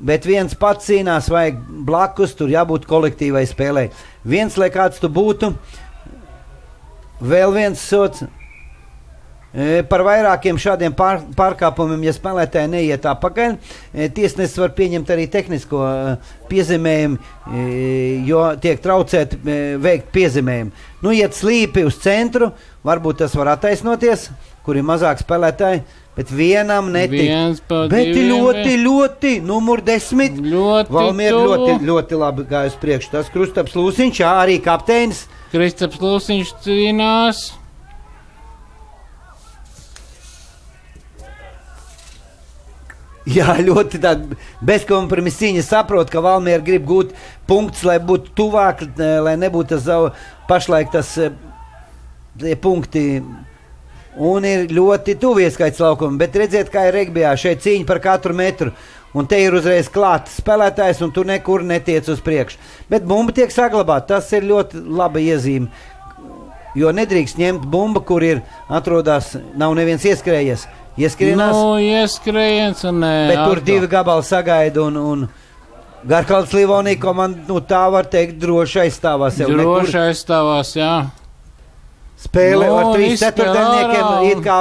Bet viens pats cīnās, vajag blakus, tur jābūt kolektīvai spēlē. Viens, lai kāds tu būtu, vēl viens sots. Par vairākiem šādiem pārkāpumiem, ja spēlētāji neiet apakaļ, tiesnesis var pieņemt arī tehnisko piezīmējumu, jo tiek traucēti veikt piezīmējumu. Iet slīpi uz centru, varbūt tas var attaisnoties, kur ir mazāk spēlētāji, bet vienam netik. Bet ļoti, numur 10. Valmiera ļoti labi gāja uz priekšu. Tas Kristaps Lūsiņš, arī kapteinis. Kristaps Lūsiņš cīnās. Jā, ļoti tāda bezkompromisa cīņa. Saprot, ka Valmiera grib gūt punktus, lai būtu tuvāk, lai nebūtu pašlaik tas punkti un ir ļoti tuvi ieskaits laukumi, bet redziet, kā ir regbijā, šeit cīņa par katru metru, un te ir uzreiz klāt spēlētājs, un tu nekur netiec uz priekšu. Bet bumba tiek saglabāta, tas ir ļoti laba iezīme, jo nedrīkst ņemt bumba, kur ir atrodās, nav neviens ieskrējies. Ieskrienās, ieskrējiens un bet tur divi gabali sagaida, un Garkalns Livonija komanda, tā var teikt, droši aizstāvās. Droši aizstāvās, jā. Spēle ar 3 ceturtdaļniekiem it kā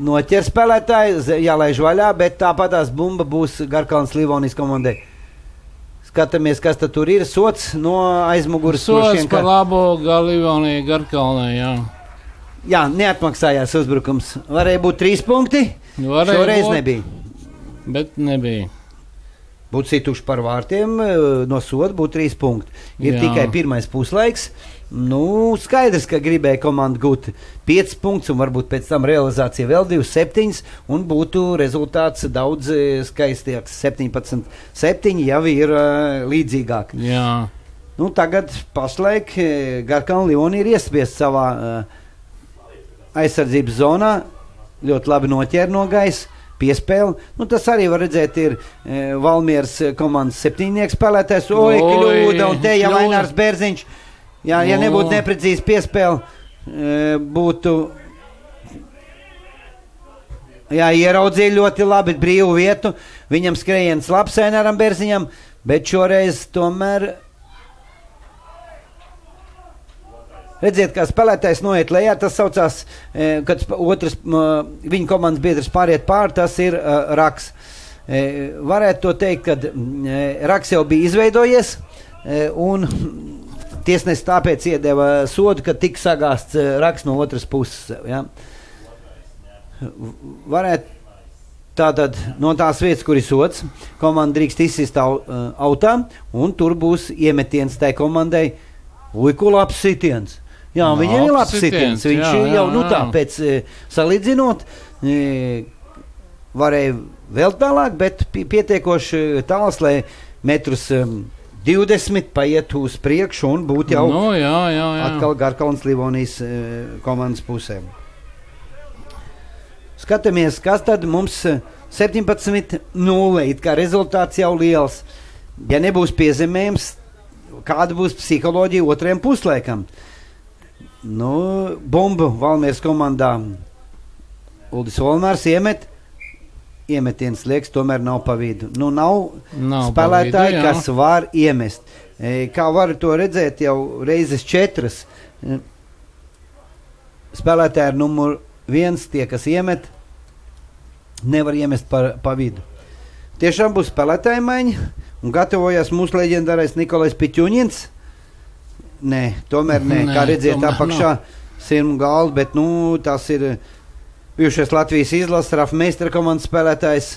noķer spēlētāju, jālaiž vaļā, bet tāpatās bumba būs Garkalns Livonijas komandai. Skatāmies, kas tad tur ir. Sots no aizmuguras. Sots par labu Livonija Garkalnai, jā. Jā, neatmaksājās uzbrukums. Varēja būt 3 punkti. Šoreiz nebija. Bet nebija. Būtu situši par vārtiem, no soda būtu 3 punkti. Ir tikai pirmais puslaiks. Skaidrs, ka gribēja komanda gūt 5 punktus un varbūt pēc tam realizācija vēl 2-7 un būtu rezultāts daudz skaistāks. 17-7 jau ir līdzīgāk. Jā. Tagad pašlaik Garkalna Livonija ir iespiest savā aizsardzības zonā. Ļoti labi noķēra no gaisa. Piespēle. Tas arī var redzēt, ir Valmieras komandas 7 spēlētājs. Kļūda, un te jau Ainārs Bērziņš. Ja nebūtu neprecīzi piespēle, būtu ieraudzīja ļoti labi brīvu vietu. Viņam skrējiens labs Aināram Bērziņam, bet šoreiz tomēr redziet, kā spēlētājs noiet lejā, tas saucās, kad otrs viņa komandas biedrs pāriet pār, tas ir Raks. Varētu to teikt, kad Raks jau bija izveidojies, un tiesnesis tāpēc iedeva sodu, ka tika sagāsts Raks no otras puses. Ja? Varētu tātad no tās vietas, kur ir sods, komanda drīkst izsist autā, un tur būs iemetiens tai komandai. Uiku labs sitiens. Jā, viņam ir labs sitiens. Viņš jau tā pēc salīdzinot varēja vēl tālāk, bet pietiekoši tāls, lai metrus 20 paiet uz priekšu un būtu jau atkal Garkalns Livonijas komandas pusē. Skatāmies, kas tad mums 17-0, it kā rezultāts jau liels. Ja nebūs piezemējums, kāda būs psiholoģija otrajam puslaikam? Bumbu Valmieras komandā Uldis Volmārs iemetiens liekas, tomēr nav pa vidu. Nav spēlētāji, kas var iemest. Kā var to redzēt jau reizes 4. Spēlētāji ar numuru 1, tie, kas iemet, nevar iemest pa vidu. Tiešām būs spēlētāji maiņa. Un gatavojās mūsu leģendārais Nikolais Piķuņins. Nē, tomēr nē. Kā redziet, apakšā sirmu galdu, bet tas ir bijušais Latvijas izlases Rafmeistera komandas spēlētājs.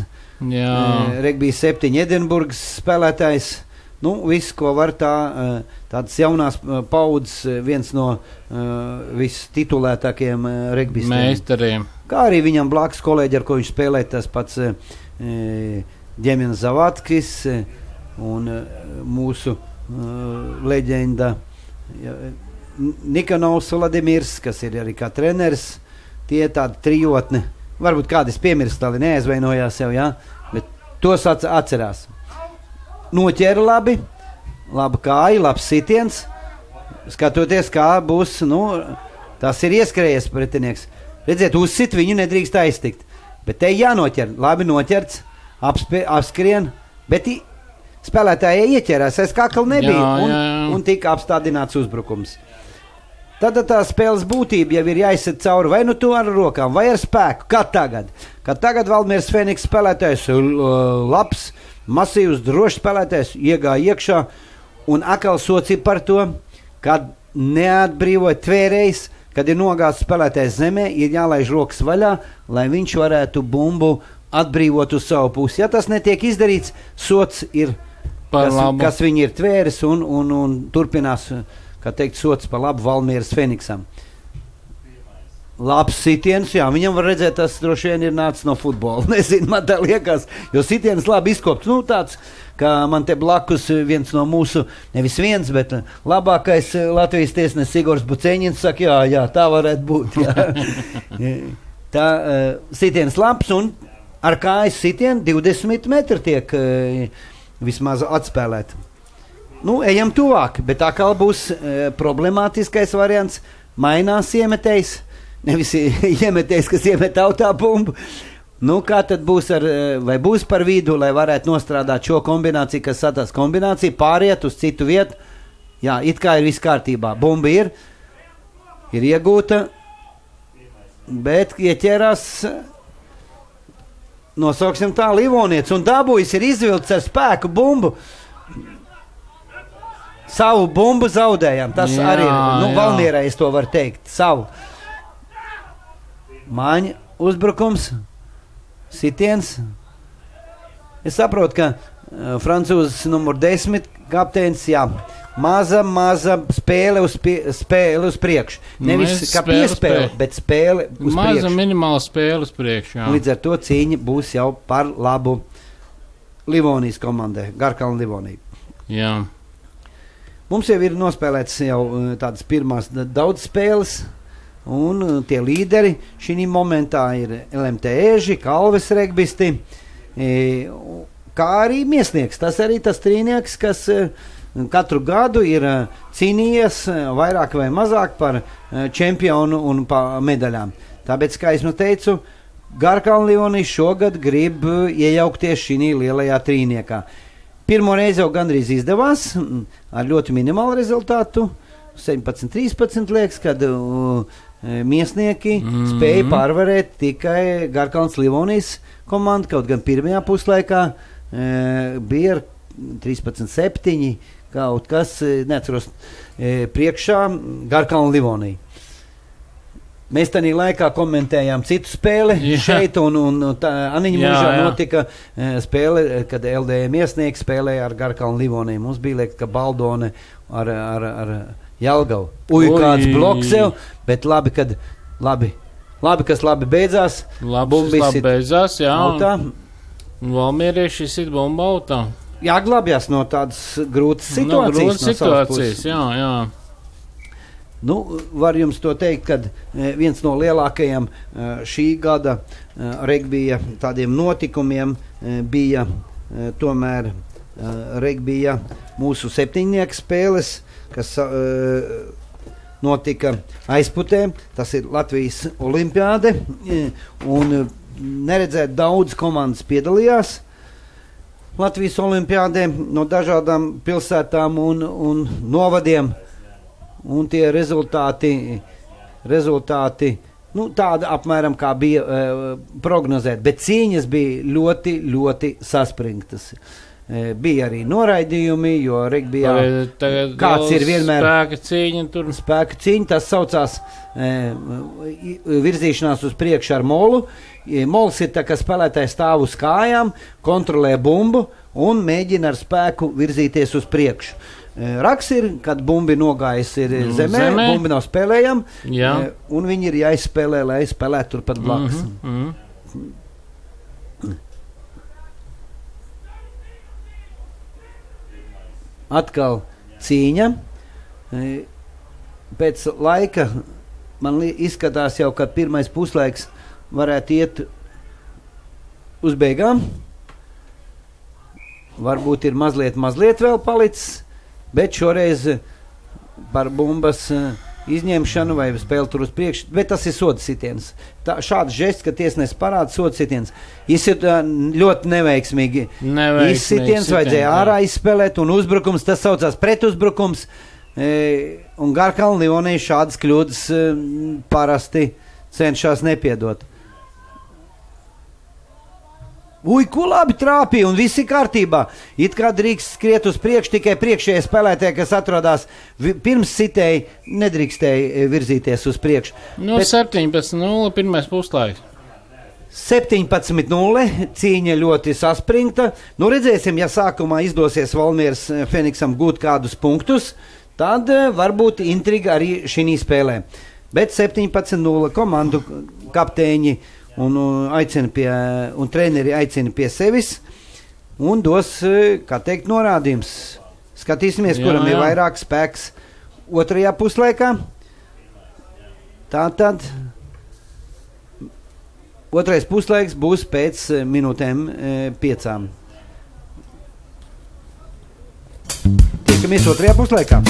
Regbija 7 Edinburgas spēlētājs. Viss, ko var tādas jaunās paudzes, viens no vistitulētākajiem regbijiem. Meistariem. Kā arī viņam blakus kolēģi, ar ko viņš spēlē, tas pats Ģemins Zavatskis un mūsu leģenda Nikonovs Vladimirs, kas ir arī kā treneris. Tie tādi trijotni. Varbūt kādis piemirstali neaizvainojās jau, bet tos atcerās. Noķēra labi, laba kāja, labs sitiens. Skatoties, kā būs, tas ir ieskrējies pretinieks. Redziet, uzsit viņu nedrīkst aiztikt. Bet te jānoķer, labi noķerts, apskrien, bet spēlētāji ieķerās, aiz kakla nebija, un tika apstādināts uzbrukums. Tad tā spēles būtība jau ir jāizset cauri vai to ar rokām, vai ar spēku, kā tagad. Kad tagad Valmieras Feniks spēlētājs labs, masīvs, drošs spēlētājs iegāja iekšā, un atkal soci par to, kad neatbrīvoja tvērējs, kad ir nogāzts spēlētājs zemē, ir jālaiž rokas vaļā, lai viņš varētu bumbu atbrīvot uz savu pusi. Ja tas netiek izdarīts, sots ir, kas viņi ir tvēris un turpinās, kā teikt, sots par labu Valmieras Feniksam. Labs sitiens, jā, viņam var redzēt, tas droši vien ir nācis no futbola. Nezinu, man tā liekas, jo sitiens labi izkopt. Nu, tāds, kā man te blakus viens no mūsu, nevis viens, bet labākais Latvijas tiesnes Sigurs Buceņins saka, jā, tā varētu būt. Jā. Tā sitiens labs un ar kājas sitienu 20 metri tiek vismaz atspēlēt. Nu, ejam tuvāk, bet atkal būs problemātiskais variants. Mainās iemetējs. Nevis iemetējs, kas iemet autā bumbu. Nu, kā tad būs vai būs par vidu, lai varētu nostrādāt šo kombināciju, kas satās kombināciju, pāriet uz citu vietu. Jā, it kā ir viss kārtībā. Bumba ir iegūta, bet ieķerās, nosauksim tā, Livonietis, un dabūjis ir izvilkts ar spēku bumbu. Savu bumbu zaudējām. Tas arī ir, Valmierē es to varu teikt, savu. Māņa uzbrukums, sitiens. Es saprotu, ka francūzes numur 10 kapteinis, jā, maza spēle uz priekšu. Nevis kā piespēle, bet spēle uz priekšu. Maza minimāla spēle uz priekšu, jā. Līdz ar to cīņa būs jau par labu Livonijas komandai, Garkalna Livonija. Jā. Mums jau ir nospēlēts jau tādas pirmās daudz spēles. Un tie līderi šī momentā ir LMT Eži, Kalves regbisti, kā arī Miesnieks. Tas arī tas trīnieks, kas katru gadu ir cīnījies vairāk vai mazāk par čempionu un par medaļām. Tāpēc, kā es teicu, Garkalna Livonija šogad grib iejaukties šī lielajā trīniekā. Pirmo reizi jau gandrīz izdevās ar ļoti minimālu rezultātu, 17-13 liekas, kad Miesnieki spēja pārvarēt tikai Garkalnas Livonijas komandu, kaut gan pirmajā puslaikā bija 13-7, kaut kas, neatceros, priekšā Garkalna Livonija. Mēs tajā laikā komentējām citu spēli šeit, un Aniņa mūžā notika spēle, kad LDM Miesnieks spēlēja ar Garkalnu Livoniju. Mums bija liekas, ka Baldone ar Jelgavu. Kāds bloks sev, bet labi, kas labi beidzās. Labi beidzās, jā. Autā. Valmierieši sit bumbu autā. Jāglābjās no tādas grūtas situācijas. No grūtas situācijas, jā. Nu, var jums to teikt, kad viens no lielākajiem šī gada regbija tādiem notikumiem bija tomēr regbija mūsu septiņnieku spēles, kas notika Aizputē. Tas ir Latvijas olimpiāde, un neredzēt daudz komandas piedalījās Latvijas olimpiādē no dažādām pilsētām un novadiem. Un tie rezultāti nu, tāda apmēram kā bija prognozēt, bet cīņas bija ļoti, ļoti saspringtas. Bija arī noraidījumi, jo regbijā kāds ir vienmēr spēka cīņa, tas saucās virzīšanās uz priekšu ar molu. Mols ir tā, ka spēlētājs stāv uz kājām, kontrolē bumbu un mēģina ar spēku virzīties uz priekšu. Raks ir, kad bumbi nogājis ir zemē, bumbi nav spēlējama, un viņi ir jāizspēlē, lai spēlētu turpat blakus. Atkal cīņa. Pēc laika man izskatās jau, ka pirmais puslaiks varētu iet uz beigām. Varbūt ir mazliet vēl palicis. Bet šoreiz par bumbas izņemšanu vai spēli tur uz priekšu, bet tas ir soda sitiens. Šāds žests, ka tiesnesis parāda soda sitiens. Izsita ļoti neveiksmīgi. Izsitiens vajadzēja ārā izspēlēt, un uzbrukums, tas saucās pretuzbrukums, un Garkalna Livonija šādas kļūdas parasti cenšas nepiedot. Ko labi trāpīja, un viss ir kārtībā. It kā drīkst skriet uz priekšu, tikai priekšējie spēlētāji, kas atrodās pirms sitēji, nedrīkstēja virzīties uz priekšu. 17-0, pirmais puslaiks. 17-0, cīņa ļoti saspringta. Nu, redzēsim, ja sākumā izdosies Valmieras Feniksam gūt kādus punktus, tad varbūt intriga arī šī spēlē. Bet 17-0 komandu kapteiņi un treneri aicina pie sevis un dos, kā teikt, norādījums. Skatīsimies, kuram ir vairāk spēks otrajā puslaikā. Tātad otrais puslaiks būs pēc minūtēm 5. Tiekamies otrajā puslaikā.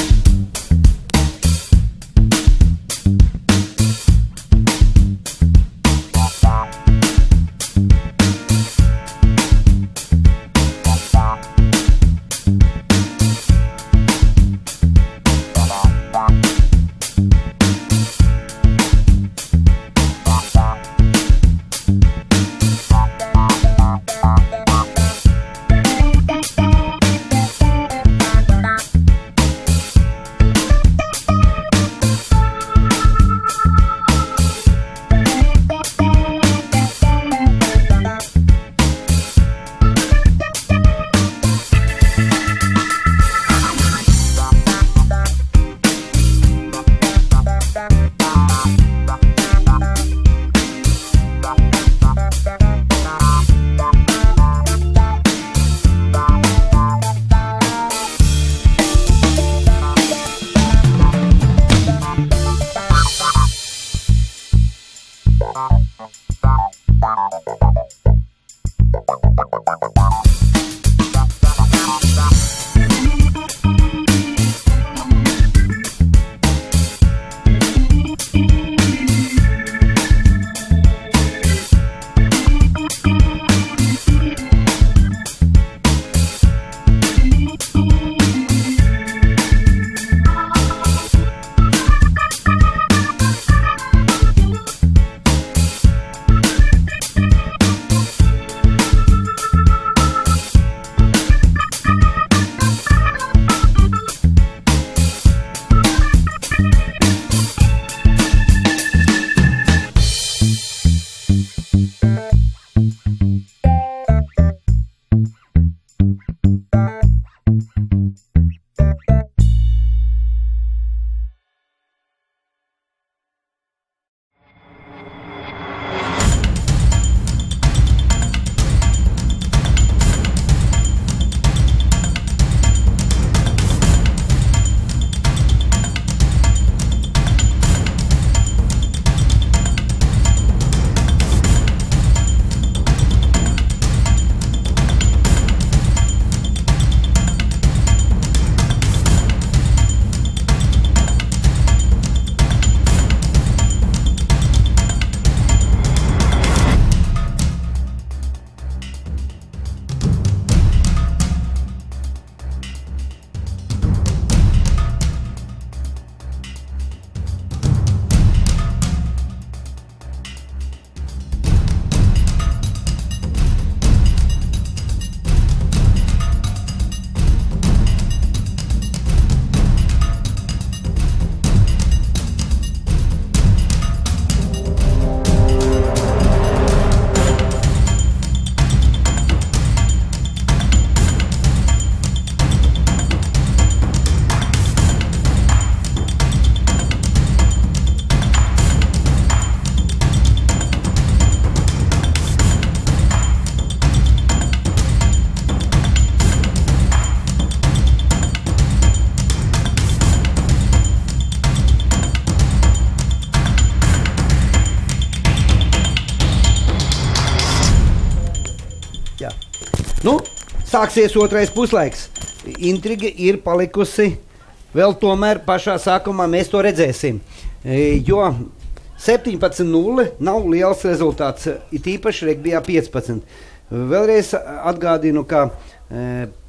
Nu, sāksies otrais puslaiks. Intriga ir palikusi vēl tomēr pašā sākumā, mēs to redzēsim. Jo 17-0 nav liels rezultāts, it īpaši regbijā 15. Vēlreiz atgādinu, ka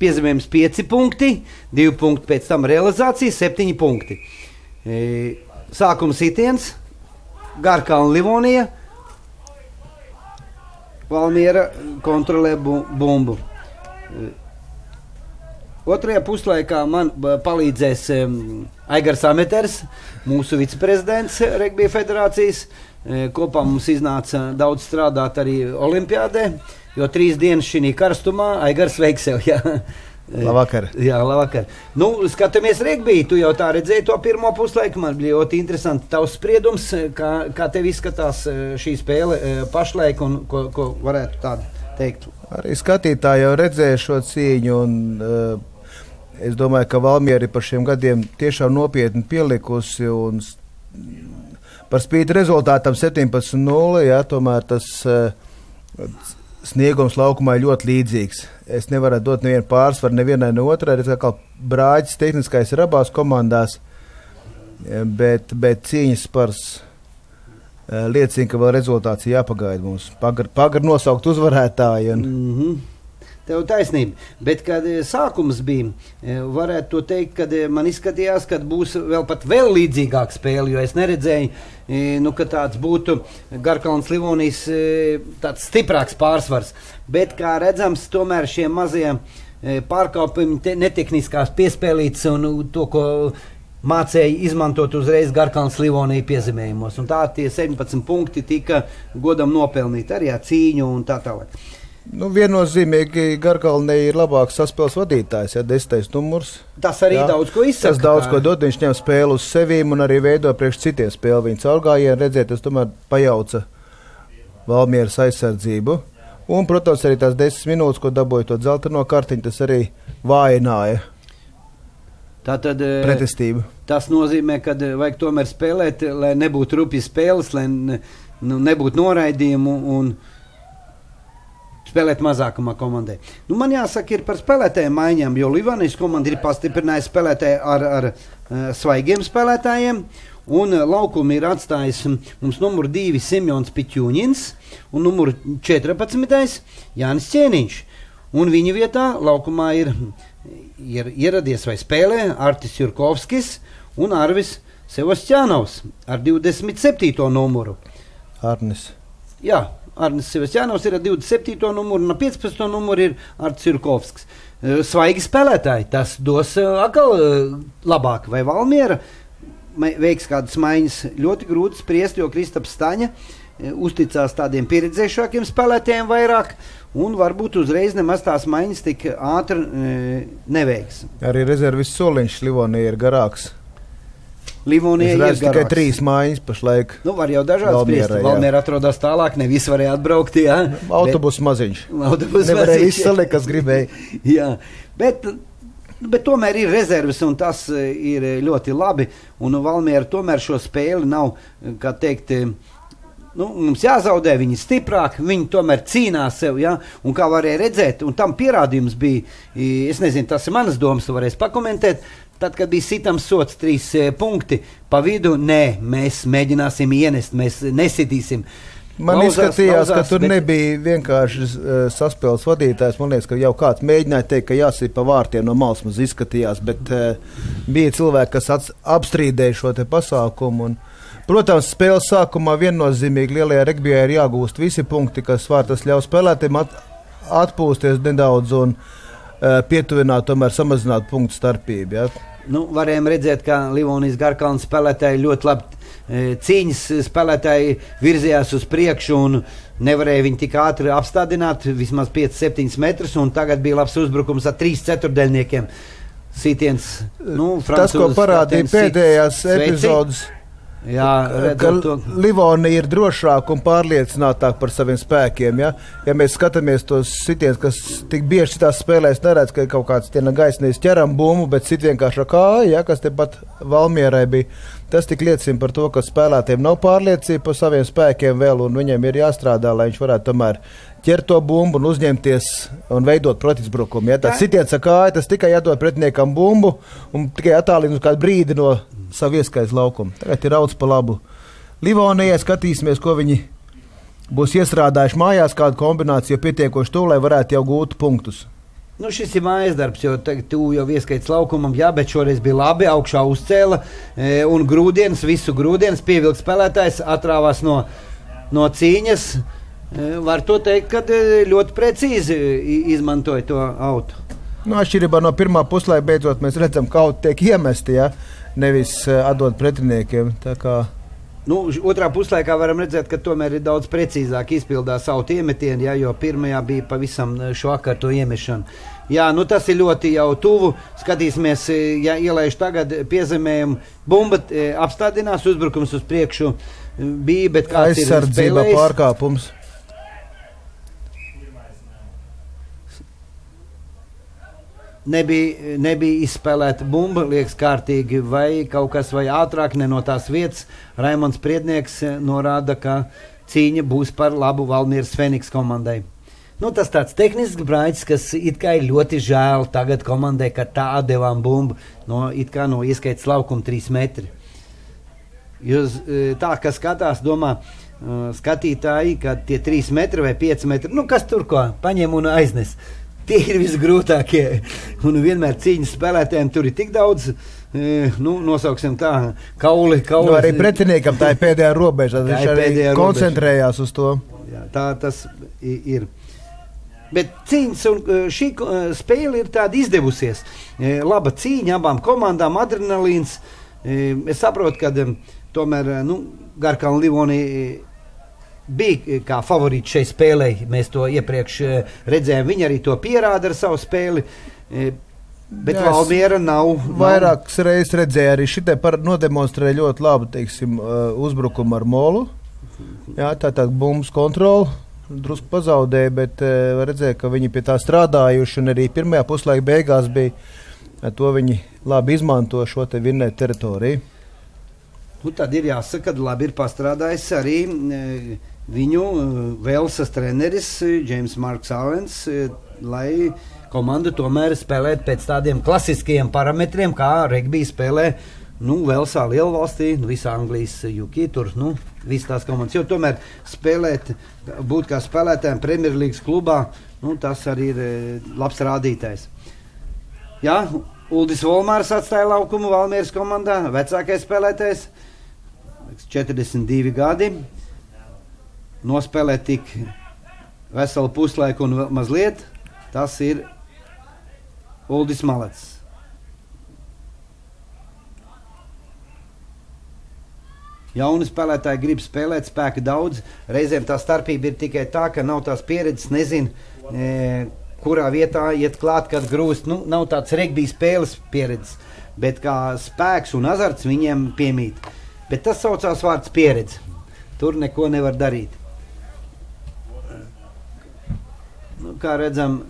piezīmējums 5 punkti, 2 punkti pēc tam realizācija, 7 punkti. Sākums sitiens, Garkalna Livonija, Valmiera kontrolē bumbu. Otrajā puslaikā man palīdzēs Aigars Ameters, mūsu viceprezidents Regbija federācijas. Kopā mums iznāca daudz strādāt arī olimpiādē, jo 3 dienas šī karstumā Aigars veik sev, jā. Labvakar. Jā, labvakar. Nu, skatāmies regbiju, tu jau tā redzēji to pirmo puslaiku, man bija ļoti interesanti tavs spriedums, kā tev izskatās šī spēle pašlaik un ko varētu tādu teikt? Arī skatītāji jau redzēja šo cīņu un es domāju, ka Valmiera par šiem gadiem tiešām nopietni pielikusi un par spīti rezultātam 17-0, jā, tomēr tas sniegums laukumā ir ļoti līdzīgs. Es nevaru dot nevienu pārsvaru, nevienai ne otrai, redz, kā brāģis tehniskais ir abās komandās, bet cīņas spars liecina, ka vēl rezultāts jāpagaida mums. Pagar nosaukt uzvarētāju. Tev taisnība, bet kad sākums bija, varētu to teikt, kad man izskatījās, kad būs vēl līdzīgāk spēle, jo es neredzēju, ka tāds būtu Garkalns Livonijas tāds stiprāks pārsvars, bet kā redzams, tomēr šie mazie pārkāpumi netehniskās piespēlītas un to, ko mācēja izmantot uzreiz Garkalns Livonija piezīmējumos, un tā tie 17 punkti tika godam nopelnīti arī ar cīņu un tā tālāk. Nu, viennozīmīgi Garkalnē ir labāks saspēles vadītājs, 10. numurs. Tas arī daudz ko izsaka. Tas daudz ko dod, viņš ņem spēli uz sevīm un arī veido priekš citiem spēli. Viņa caurgājienu redzēt, tas tomēr pajauca Valmieras aizsardzību. Un, protams, arī tās 10 minūtes, ko dabūja to dzelteno kartiņu, tas arī vājināja tātad pretestību. Tas nozīmē, ka vajag tomēr spēlēt, lai nebūtu rupjas spēles, lai nebūtu noraidījumu un spēlēt mazākumā komandai. Nu, man jāsaka, ir par spēlētājiem maiņām, jo Livonijas komanda ir pastiprinājusi spēlētāji ar svaigiem spēlētājiem, un laukumu ir atstājis mums numur 2 Simjons Piķūņins un numur 14 Jānis Ķēniņš. Un viņa vietā laukumā ir ieradies vai spēlē Artis Jurkovskis un Arvis Sevastjanovs ar 27. numuru. Arnis. Jā. Arnis Sevastjanovs ir ar 27. numuru un ar 15. numuru ir Artis Jurkovskis. Svaigi spēlētāji, tas dos atkal labāk. Vai Valmiera veiks kādas maiņas? Ļoti grūti spriest, jo Kristaps Staņa uzticās tādiem pieredzējušākiem spēlētājiem vairāk un varbūt uzreiz nemaz tās maiņas tik ātri neveiks. Arī rezervis soliņš Livonija ir garāks. Livonija ir tikai 3 mājas pašlaik. Nu, var jau dažādi spriest. Valmiera atrodas tālāk, ne visi varēja atbraukt, jā. Autobus maziņš. Nevarēja izsalikt, kas gribēja. Jā, bet tomēr ir rezerves, un tas ir ļoti labi. Un Valmiera tomēr šo spēli nav, kā teikt, mums jāzaudē, viņi stiprāk, viņi tomēr cīnās sev, ja? Un kā varēja redzēt, un tam pierādījums bija, es nezinu, tas ir manas domas, tu varēsi pakomentēt, tad, kad bija sitams sots 3 punkti pa vidu, nē, mēs mēģināsim ienest, mēs nesitīsim. Man izskatījās, ka tur nebija vienkārši saspēles vadītājs. Man liekas, ka jau kāds mēģināja teikt, ka jāsit pa vārtiem no malas maz izskatījās, bet bija cilvēki, kas apstrīdēja šo te pasākumu. Un, protams, spēles sākumā viennozīmīgi lielajā regbijā ir jāgūst visi punkti, kas var tas ļauj spēlētiem atpūsties nedaudz un pietuvināt, tomēr samazināt punktu starpību. Ja? Nu, varējām redzēt, ka Livonijas Garkalnas spēlētāji ļoti labi cīņas spēlētāji virzījās uz priekšu un nevarēja viņi tik ātri apstādināt, vismaz 5-7 metrus, un tagad bija labs uzbrukums ar 3 ceturdaļniekiem. Sītiens, tas, ko parādīja pēdējās epizodes, ka Livonija ir drošāk un pārliecinātāk par saviem spēkiem. Ja mēs skatāmies tos sitiens, kas tik bieži citās spēlēs neredz, ka kaut kāds gaisnīs ķeram bumbu, bet sit vienkārši kāja, kas te pat Valmierai bija. Tas tik liecina par to, ka spēlētiem nav pārliecība par saviem spēkiem vēl, un viņiem ir jāstrādā, lai viņš varētu tomēr ķert to bumbu un uzņemties un veidot pretizbrukumu. Ja? Tas sitiens ar kāju, tas tikai jādod pretiniekam bumbu un tikai attālina uz kādu brīdi no savu ieskaitu laukumu. Tagad ir rauds pa labu. Livonijai skatīsimies, ko viņi būs iestrādājuši mājās, kādu kombināciju pietiekoši to, lai varētu jau gūt punktus. Nu, šis ir mājas darbs, jo tu jau ieskaits laukumam, jā, bet šoreiz bija labi, augšā uzcēla un grūdienas, visu grūdienas pievilk spēlētājs, atrāvās no cīņas. Var to teikt, ka ļoti precīzi izmantoja to autu. Nu, atšķirībā no pirmā puslaika beidzot mēs redzam, ka auti tiek iemesti, ja? Nevis atdot pretiniekiem. Tā kā Nu, otrā puslaikā varam redzēt, ka tomēr ir daudz precīzāk izpildās savu iemetienu, ja, jo pirmajā bija pavisam švakar to iemešanu. Jā, nu tas ir ļoti jau tuvu. Skatīsimies, ja ielaišu tagad piezemējumu. Bumba apstādinās, uzbrukums uz priekšu bija, bet kāds ir spēlējis? Aizsardzība, pārkāpums. Nebija izspēlēta bumba, liekas kārtīgi, vai kaut kas vai ātrāk ne no tās vietas. Raimonds Priednieks norāda, ka cīņa būs par labu Valmieras Feniks komandai. Nu, tas tāds tehnisks braids, kas it kā ir ļoti žēl tagad komandai, ka tā atdevām bumbu no ieskaits laukuma 3 metri. Jūs tā, kas skatās, domā, skatītāji, ka tie 3 metri vai 5 metri, nu kas tur ko, paņem un aiznes. Tie ir visgrūtākie, un vienmēr cīņas spēlētājiem tur ir tik daudz, nosauksim tā, kauli. Nu, arī pretiniekam tā ir pēdējā robeža, viņš arī koncentrējās uz to. Jā, tā tas ir. Bet cīņas un šī spēle ir tāda izdevusies. Laba cīņa abām komandām, adrenalīns. Es saprotu, ka tomēr, Garkalna Livoni bija kā favorīts šai spēlei. Mēs to iepriekš redzējām. Viņi arī to pierāda ar savu spēli. Bet Valmiera nav. Vairākas reizes redzēja arī šitai nodemonstrēja ļoti labu, teiksim, uzbrukumu ar molu. Jā, tā bumbas kontroli drusku pazaudēja, bet redzēja, ka viņi pie tā strādājuši, un arī pirmajā puslaika beigās bija to viņi labi izmanto šo te vinnēt teritoriju. Nu, tad ir jāsaka, ka labi ir pastrādājis arī viņu Velsas treneris James Marks Owens, lai komanda tomēr spēlētu pēc tādiem klasiskajiem parametriem, kā regbija spēlē Velsā lielvalstī, visā Anglijas UK, tur, visas tās komandas. Jo tomēr spēlēt, būt kā spēlētājiem Premjerlīgas klubā, tas arī ir labs rādītājs. Jā, Uldis Volmārs atstāja laukumu Valmieras komandā, vecākais spēlētājs, 42 gadi, nospēlē tik veselu puslaiku un mazliet, tas ir Uldis Malets. Jauni spēlētāji grib spēlēt, spēka daudz, reizēm tā starpība ir tikai tā, ka nav tās pieredzes, nezin, kurā vietā iet klāt, kad grūst, nav tāds regbija spēles pieredzes, bet kā spēks un azarts viņiem piemīt. Bet tas saucās vārds pieredze. Tur neko nevar darīt. Kā redzam,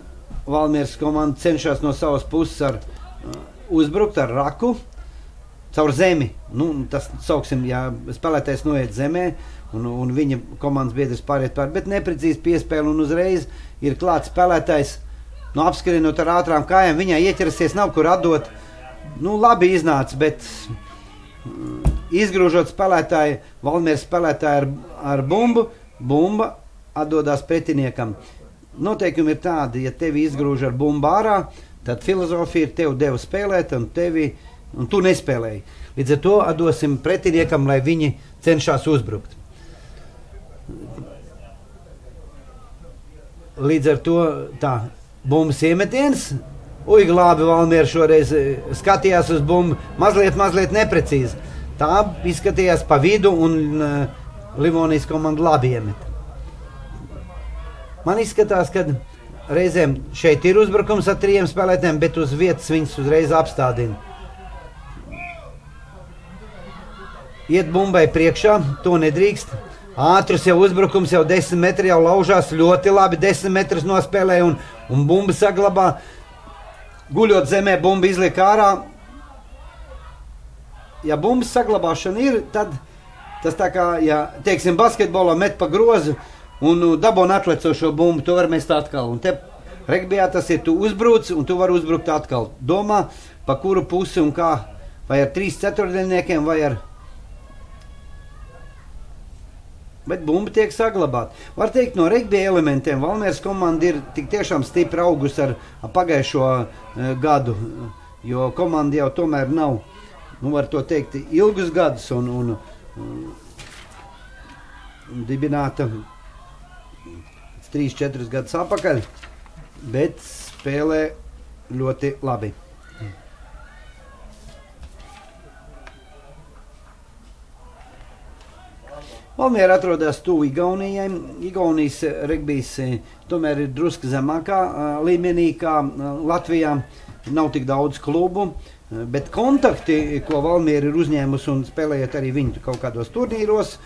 Valmieras komanda cenšas no savas puses uzbrukt ar raku caur zemi. Tas sauksim, ja spēlētājs noiet zemē un viņa komandas biedrs pāriet pār, bet neprecīzi piespēle un uzreiz ir klāts spēlētājs, apskrienot ar ātrām kājām, viņai ieķerasies, nav kur atdot. Labi iznāca, bet izgrūžot spēlētāju, Valmieras spēlētāju ar bumbu, bumba atdodās pretiniekam. Noteikumi ir tādi, ja tevi izgrūž ar bumbu ārā, tad filozofija ir tev deva spēlēt un tu nespēlēji. Līdz ar to atdosim pretiniekam, lai viņi cenšas uzbrukt. Līdz ar to tā, bumbas iemetiens, glābi Valmiera šoreiz skatījās uz bumbu, mazliet neprecīzi. Tā izskatījās pa vidu un Livonijas komanda labi iemet. Man izskatās, ka reizēm šeit ir uzbrukums ar 3 spēlētēm, bet uz vietas viņus uzreiz apstādina. Iet bumbai priekšā, to nedrīkst. Ātrus jau uzbrukums, jau 10 metri jau laužās, ļoti labi 10 metrus nospēlē un bumba saglabā. Guļot zemē, bumba izliek ārā. Ja bumbas saglabāšana ir, tad tas tā kā, ja, teiksim, basketbolā met pa grozu un dabona atlecošo bumbu, to var mest atkal. Un te regbijā tas ir, tu uzbruc un tu vari uzbrukt atkal. Domā, pa kuru pusi un kā, vai ar 3 ceturtdaļniekiem, vai ar... Bet bumba tiek saglabāta. Var teikt, no regbija elementiem Valmieras komanda ir tik tiešām stipri augus ar pagājušo gadu, jo komanda jau tomēr nav, var to teikt, ilgus gadus un dibināta 3-4 gadus apakaļ, bet spēlē ļoti labi. Valmiera atrodas tuvu Igaunijai. Igaunijas regbijs tomēr ir drusku zemākā līmenī kā Latvijā. Nav tik daudz klubu, bet kontakti, ko Valmiera ir uzņēmusi un spēlējot arī viņu kaut kādos turnīros,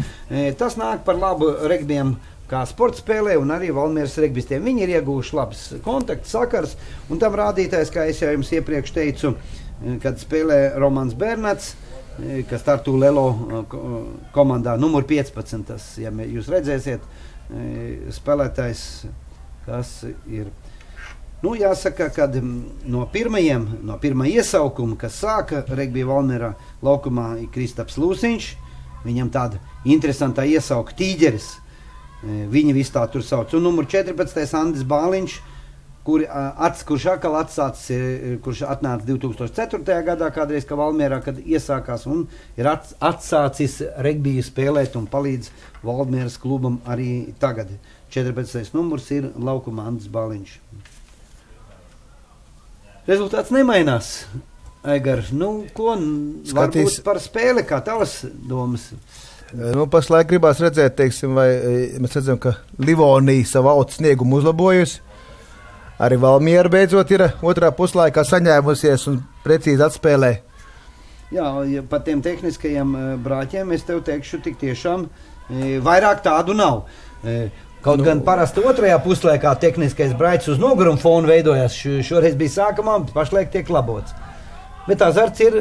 tas nāk par labu regbijam kā sporta spēlē un arī Valmieras regbistiem. Viņi ir iegūši labs kontakts, sakars, un tam rādītājs, kā es jau jums iepriekš teicu, kad spēlē Romans Bernats, kas startu Lelo komandā numur 15. Tas, ja jūs redzēsiet, spēlētājs, kas ir. Nu, jāsaka, kad no pirmā iesaukuma, kas sāka regbija Valmierā laukumā, ir Kristaps Lūsiņš. Viņam tāda interesantā iesauka Tīģeris. Viņi visi tā tur sauc. Un numur 14. Andis Bāliņš, kurš atkal atsācis, kurš atnāca 2004. gadā, kādreiz, ka Valmierā, kad iesākās, un ir atsācis regbiju spēlēt un palīdz Valmieras klubam arī tagad. 14. numurs ir laukumā Andis Bāliņš. Rezultāts nemainās. Aigar, ko varbūt par spēli, kā tavas domas? Pašlaik gribās redzēt, teiksim, vai mēs redzam, ka Livonija savu autu sniegumu uzlabojusi. Arī Valmiera beidzot ir otrā puslaikā saņēmusies un precīzi atspēlē. Jā, par tiem tehniskajiem brāķiem es tev teikšu, tik tiešām vairāk tādu nav. Kaut gan parasti otrajā puslaikā tehniskais brāķis uz nogurumu fonu veidojās. Šoreiz bija sākumā, bet pašlaik tiek labots. Bet azarts ir,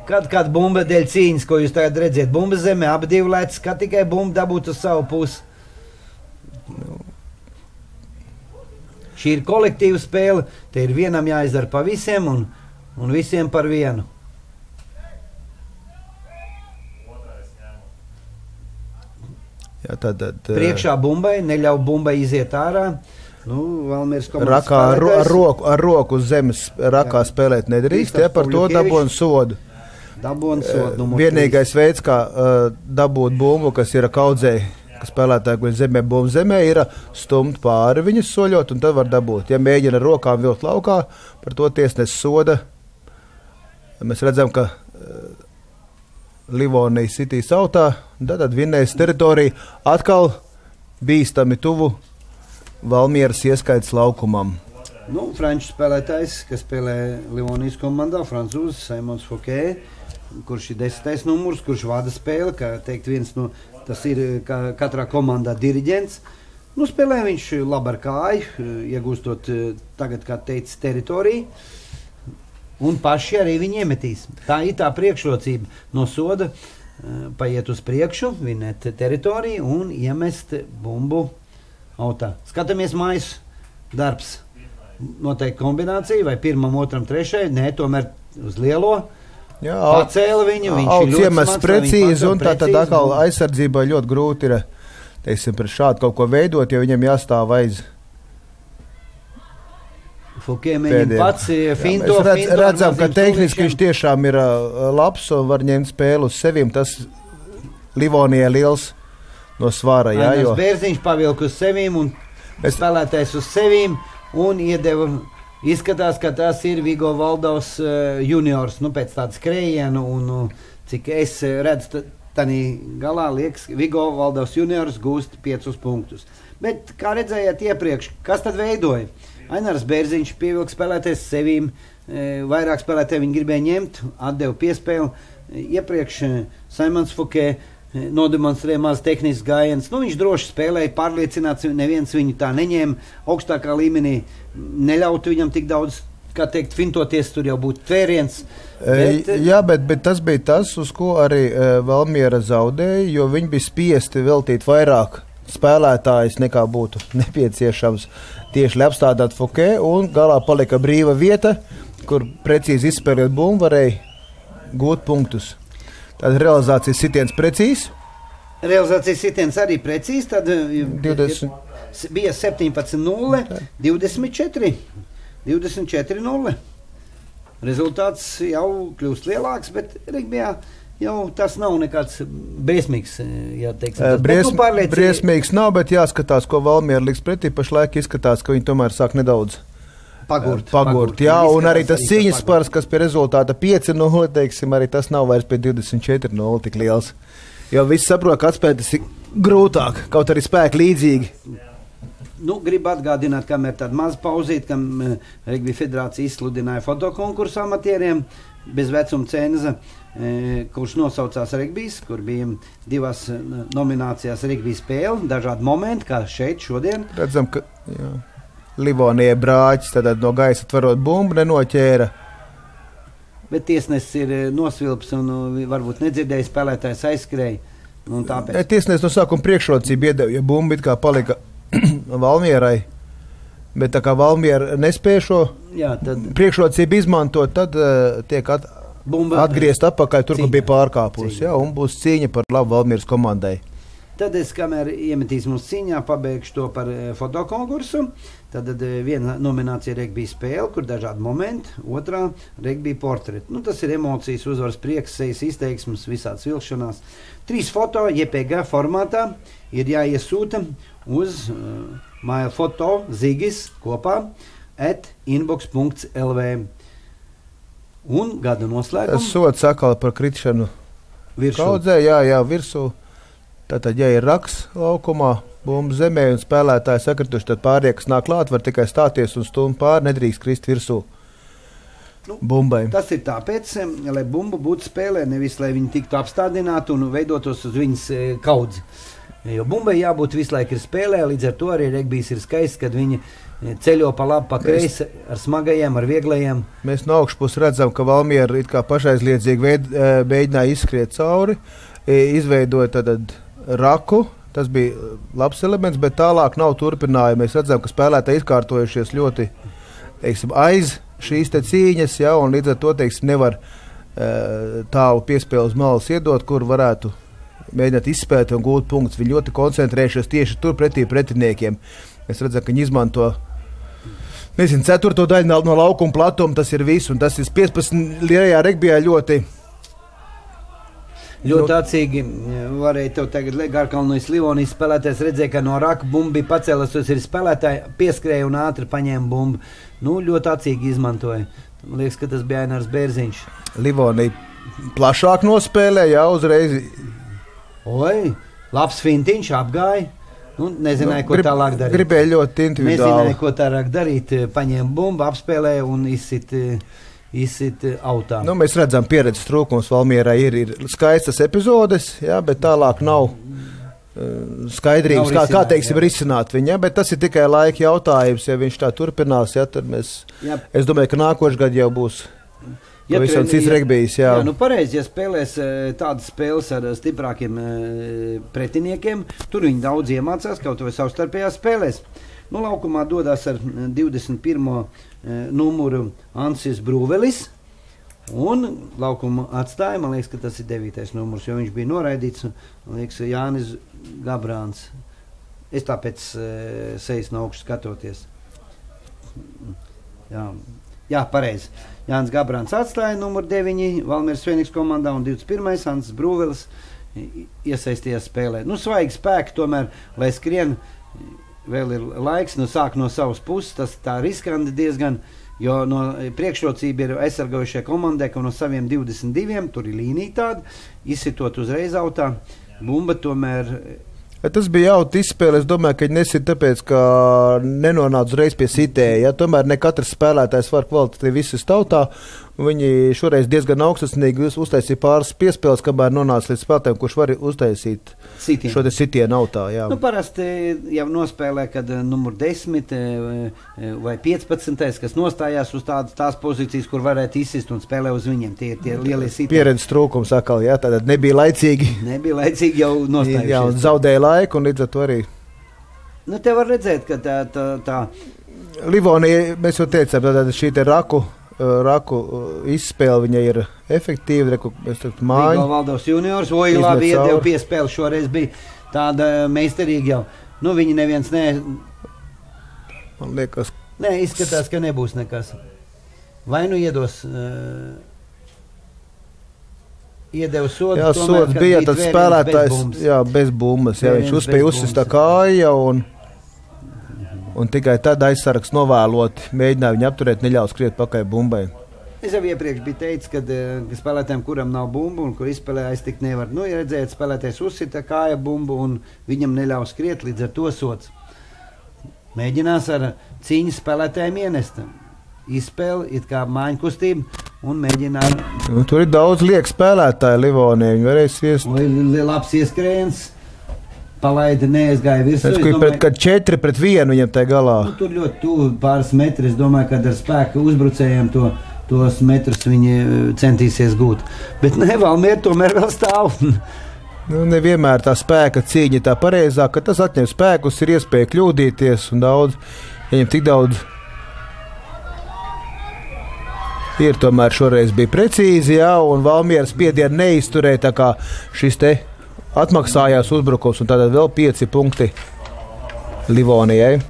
kad bumba dēļ cīņas, ko jūs tagad redziet, bumba zemē, abi divi lētas, kad tikai bumba dabūt uz savu pusi. Šī ir kolektīva spēle, te ir vienam jāizdara pa visiem un visiem par vienu. Jā, tad priekšā bumbai, neļauj bumbai iziet ārā. Valmieras komandas rakā ar roku uz zemes rakā spēlēt nedrīkst, ja par to dabūn sodu. Vienīgais veids, kā dabūt bumbu, kas ir kaudzēji, ka spēlētāji, kur zemē bumbu zemē, ir stumt pāri viņus soļot, un tad var dabūt. Ja mēģina ar rokām vilkt laukā, par to tiesnes soda. Mēs redzam, ka Livonija sitīs autā, tad vinnējas teritorija atkal bīstami tuvu Valmieras ieskaits laukumam. Franču spēlētājs, kas spēlē Livonijas komandā, francūzs Simons Fouquet, kurš ir 10. numurs, kurš vada spēli, kā teikt viens no, tas ir katrā komandā diriģents. Spēlē viņš labi ar kāju, iegūstot tagad, kā teicis, teritoriju, un paši arī viņi iemetīs. Tā ir tā priekšrocība no soda, paiet uz priekšu, vinēt teritoriju un iemest bumbu autā. Skatāmies mājas darbs. Noteikti kombinācija, vai pirmam, otram, trešai, nē, tomēr uz lielo. Jā, pacēla viņu, viņš ir ļoti smags, precīzi, un tā tad atkal aizsardzībā ļoti grūti ir, teiksim, par šādu kaut ko veidot, jo viņam jāstāv aiz. Fouquet mēģina pats finto. Mēs redzam, ka tehniski viņš tiešām ir labs un var ņemt spēli uz sevim. Tas Livonijai liels no svara. Ainas Bērziņš pavilk uz sevim un spēlētājs uz sevim un iedeva. Izskatās, ka tas ir Vigo Valdovs juniors, pēc tādas skrējienu, un cik es redzu, tanī galā liekas, Vigo Valdovs juniors gūst 5 punktus. Bet, kā redzējāt iepriekš, kas tad veidoja? Ainars Bērziņš pievilka spēlēties sevīm, vairāk spēlētāji viņi gribēja ņemt, atdeva piespēli. Iepriekš Simons Fouquet nodemonstrēja maz tehnisks gājiens. Viņš droši spēlēja, pārliecināts, neviens viņu tā neņēma augstākā līmenī, neļautu viņam tik daudz, kā teikt, fintoties, tur jau būtu tvēriens. Jā, bet tas bija tas, uz ko arī Valmiera zaudēja, jo viņi bija spiesti veltīt vairāk spēlētājus nekā būtu nepieciešams tieši lai apstādāt Fouquet, un galā palika brīva vieta, kur precīzi izspēlēt bumbu varēja gūt punktus. Tad realizācijas sitiens precīzi. Realizācijas sitiens arī precīzi, tad 20. Bija 17-0, 24-0. Rezultāts jau kļūst lielāks, bet regbijā jau tas nav nekāds briesmīgs, ja teiksim. Briesmīgs nav, bet jāskatās, ko Valmiera liks pretī. Pašlaik izskatās, ka viņi tomēr sāk nedaudz pagurt. Jā, un arī tas cīņas spars, kas pie rezultāta 5-0, teiksim, arī tas nav vairs pie 24-0 tik liels. Jo viss saprot, ka atspēt tas ir grūtāk, kaut arī spēki līdzīgi. Nu, gribu atgādināt, kamēr tāda maza pauzīt, kam Regbija federācija izsludināja fotokonkursu amatieriem bez vecuma cenza, kurš nosaucās Regbijs, kur bija 2 nominācijās Regbija spēle, dažādi momenti, kā šeit šodien. Redzam, ka Livonija brāķis tad no gaisa atvarot bumbu nenoķēra. Bet tiesnesis ir nosvilps un varbūt nedzirdēja spēlētājs aizskrēja. Tiesnesis no sākuma priekšrocība iedeva, ja bumba it kā palika Valmierai, bet tā kā Valmiera nespēja šo priekšrocību izmantot, tad tiek atgriezt atpakaļ tur, kur bija pārkāpus, un būs cīņa par labu Valmieras komandai. Tad es, kamēr iemetīsim uz cīņā, pabeigšu to par fotokonkursu. Tad viena nominācija Regbija spēle, kur dažādi momenti, otrā Regbija portreti. Nu, tas ir emocijas, uzvaras prieks, sejas izteiksmes, visāds vilkšanās. 3 foto JPG formātā ir jāiesūta uz maila foto Zigis kopā @inbox.lv. Un gada noslēgums. Sots atkal par krišanu kaudzē, virsū. Tātad, ja ir raks laukumā, bumba zemē un spēlētāji sakrituši, tad pārējie, kas nāk klāt, var tikai stāties un stumt pāri, nedrīkst krist virsū bumbai. Tas ir tāpēc, lai bumba būtu spēlē, nevis lai viņi tiktu apstādināti un veidotos uz viņas kaudzi. Jo bumbai jābūt visu laiku ir spēlē, līdz ar to arī Regbijs ir skaists, kad viņi ceļo pa labi, pa kreisi ar smagajiem, ar vieglajiem. Mēs no augšpus redzam, ka Valmiera it kā pašaizliedzīgi mēģināja izskriet cauri, izveidoja tad raku, tas bija labs elements, bet tālāk nav turpinājumi. Mēs redzam, ka spēlētāji izkārtojušies ļoti, aiz šīs te cīņas, un līdz ar to, nevar tālu piespēli uz malas iedot, kur varētu mēģināt izspēt un gūt punktus. Viņi ļoti koncentrējušies tieši tur pretī pretiniekiem. Mēs redzam, ka viņi izmanto 4. daļu no laukuma platuma, tas ir viss, un tas ir 15 lielajā regbijā ļoti acīgi varēja tev tagad Garkalnojas Livonijas spēlētājs redzēja, ka no raka bumba bija pacēlusies, ir spēlētāji pieskrēja un ātri paņēma bumbu. Ļoti acīgi izmantoja. Man liekas, ka tas bija Ainars Bērziņš. Livonija plašāk nospēlēja, uzreiz. Oi, labs fintiņš apgāja. Nezināja, ko tālāk darīt. Gribēja ļoti individuāli. Nezināja, ko tālāk darīt. Paņēma bumbu, apspēlēja un izsit autā. Mēs redzam, pieredzes trūkums Valmierai ir skaistas epizodes, bet tālāk nav skaidrības, kā risināt viņa, bet tas ir tikai laika jautājums. Ja viņš tā turpinās, tad es domāju, ka nākošais gads jau būs pavisam cits regbijs. Pareizi, ja spēlēs tādas spēles ar stiprākiem pretiniekiem, tur viņi daudz iemācās, kaut vai savstarpējās spēlēs. Laukumā dodas ar 21. numuru Ansis Brūvelis, un laukumu atstāja, man liekas, ka tas ir 9. numurs, jo viņš bija noraidīts, man liekas, Jānis Gabrāns. Es tāpēc sejas no augšas skatoties. Jā, pareizi. Jānis Gabrāns atstāja numuru 9, Valmieras Feniks komandā, un 21. Ansis Brūvelis iesaistījās spēlē. Svaigi spēki tomēr, lai skrien. Vēl ir laiks, sāk no savas puses, tas tā riskanti diezgan, jo priekšrocība ir aizsargājušajai komandai, ka no saviem 22, tur ir līnija tāda, izsitot uzreiz autā, bumba tomēr. Tas bija jautri izspēle, es domāju, ka viņi nesit tāpēc, ka nenonāca uzreiz pie sitēja. Tomēr ne katrs spēlētājs var kvalitatīvi visus tautā. Viņi šoreiz diezgan augstasnīgi uztaisīja pāris piespēles, kamēr nonāca līdz spēlētājiem, kurš var uztaisīt šo sitienu autā. Parasti jau nospēlē, kad numur 10 vai 15, kas nostājās uz tās pozīcijas, kur varētu izsist un spēlē uz viņiem. Tie lielie sitieni. Pieredzes trūkums atkal, tātad nebija laicīgi. Nebija laicīgi jau nostājušies. Un zaudēja laiku, un līdz ar to arī. Te var redzēt, ka tā. Livonija, mēs jau teicām, tātad šī te raku izspēle viņa ir efektīva. Māja Valdovs juniors, labi iedeva piespēli, šoreiz bija tāda meistarīga jau. Viņi neviens Man liekas. Izskatās, ka nebūs nekas. Vai iedos iedeva sodu. Sods bija tad spēlētājs, bez bumbas. Viņš uzspēja uzsist tā kāja un tikai tad aizsargs novēloti mēģināja viņu apturēt, neļaut skriet pakaļ bumbai. Es jau iepriekš biju teicis, ka spēlētājiem, kuram nav bumbu un kur izspēlē aiztikt nevar. Nu, ja redzēt, spēlētājs uzsita kāja bumbu un viņam neļauj skriet, līdz ar to sots. Mēģinās ar cīņas spēlētājiem ienest. Izspēli, it kā māņu kustību un mēģināt. Nu, tur ir daudz lieku spēlētāju Livonē, viņi varēs iest. Labs ieskrējiens. Palaida neaizgāja virsū. Es domāju, kad 4-1 viņam tai galā. Nu, tur ļoti tuvu pāris metri. Es domāju, ka ar spēku uzbrucējiem tos metrus viņi centīsies gūt. Bet ne, Valmiera tomēr vēl stāv. Nu, nevienmēr tā spēka cīņa tā pareizā, ka tas atņem spēkus, ir iespēja kļūdīties un daudz. Viņam tik daudz ir tomēr šoreiz bija precīzi, jā, un Valmieras spiedienu neizturēja, tā kā šis te atmaksājās uzbrukums, un tātad vēl 5 punkti Livonijai.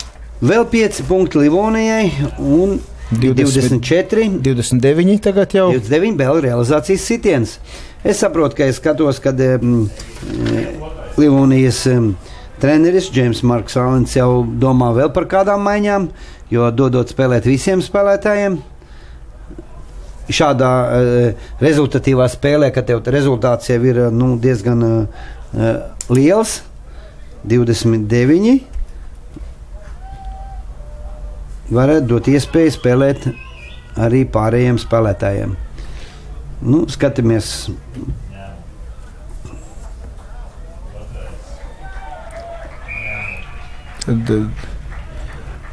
Vēl 5 punkti Livonijai, un 24. 29 tagad jau. 29 vēl realizācijas sitiens. Es saprotu, ka es skatos, kad Livonijas treneris Džeims Marks Alens jau domā vēl par kādām maiņām, jo dodot spēlēt visiem spēlētājiem. Šādā rezultatīvā spēlē, kad tev rezultāts jau ir diezgan liels, 29, varētu dot iespēju spēlēt arī pārējiem spēlētājiem. Nu, skatāmies.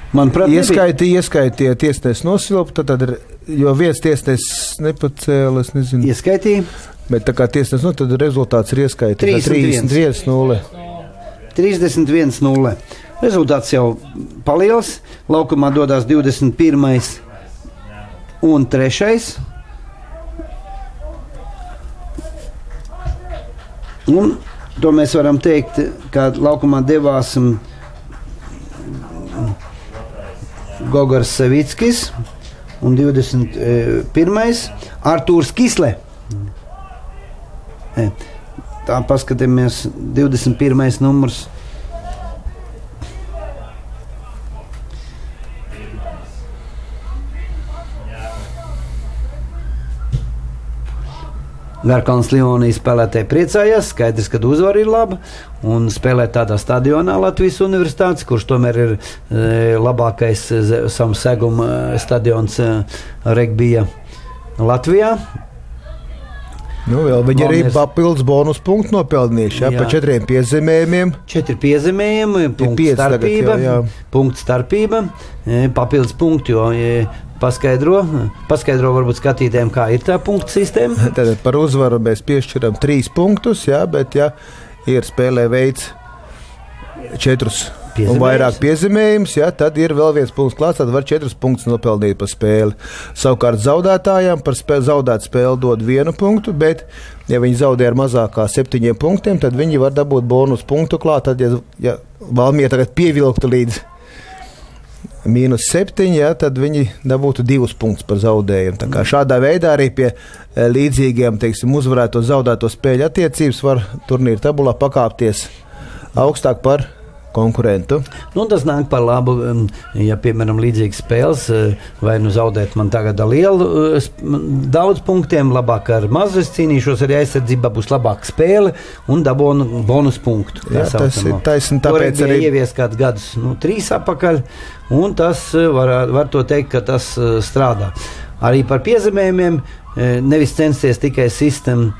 Manuprāt, ieskaitīja tiesnes nosilpu, tad jo viens tiesnes nepacēla, es nezinu. Ieskaitīja. Bet tā kā tiesnes, tad rezultāts ir ieskaitīts 31-0. 31-0. Rezultāts jau paliels. Laukumā dodās 21. un 3. Un to mēs varam teikt, ka laukumā devās Gogars Savickis un 21. Artūrs Kisle. Tā paskatāmies 21. numurs. Garkalns Livonija spēlētāji priecājās, skaidrs, ka uzvara ir laba un spēlēt tādā stadionā Latvijas Universitātes, kurš tomēr ir labākais savu segumu stadions regbija Latvijā. Nu, vēl viņi arī papildus bonus punktu nopelnījuši, pa 4 piezemējumiem. 4 piezemējumi, punktu starpība, papildus punkti, jo paskaidro varbūt skatītājiem, kā ir tā punktu sistēma. Tad par uzvaru mēs piešķiram 3 punktus, jā, bet ja ir spēlē veids 4 un vairāk piezemējums, jā, tad ir vēl viens punkts klāts, tad var 4 punktus nopelnīt par spēli. Savukārt zaudētājiem par zaudēt spēli dod 1 punktu, bet ja viņi zaudē ar mazākā 7 punktiem, tad viņi var dabūt bonus punktu klāt, tad ja Valmiera tagad pievilktu līdz -7, jā, tad viņi dabūtu 2 punktus par zaudējumu. Tā kā šādā veidā arī pie līdzīgiem, teiksim, uzvarēto zaudēto spēļu attiecības var turnīra tabulā pakāpties augstāk par konkurentu. Nu, tas nāk par labu, ja, piemēram, līdzīgas spēles, vai nu zaudēt man tagad ar lielu daudz punktiem, labāk ar mazu es cīnīšos, arī aizsardzībā būs labāka spēle un dabūnu bonus punktu. Jā, tas ir taisni, tāpēc arī ievies kāds gadus, 3 apakaļ, un tas var to teikt, ka tas strādā. Arī par piezemējumiem nevis censties tikai sistēmu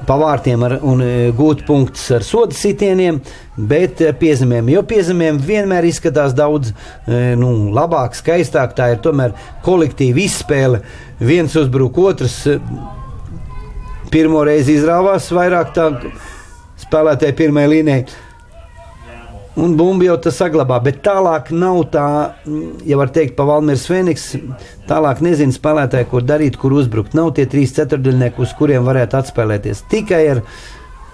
pavārtiem un gūt punktus ar soda sitieniem, bet piezemēm. Jo piezemēm vienmēr izskatās daudz labāk, skaistāk. Tā ir tomēr kolektīva izspēle. Viens uzbruk, otrs pirmo reizi izrāvās vairāk tā spēlētāji pirmajai līnijai. Un bumbu jau tas saglabā, bet tālāk nav tā, ja var teikt, pa Valmieras Fēniks, tālāk nezinu spēlētāji, kur darīt, kur uzbrukt. Nav tie 3 ceturdaļnieki, uz kuriem varētu atspēlēties. Tikai ar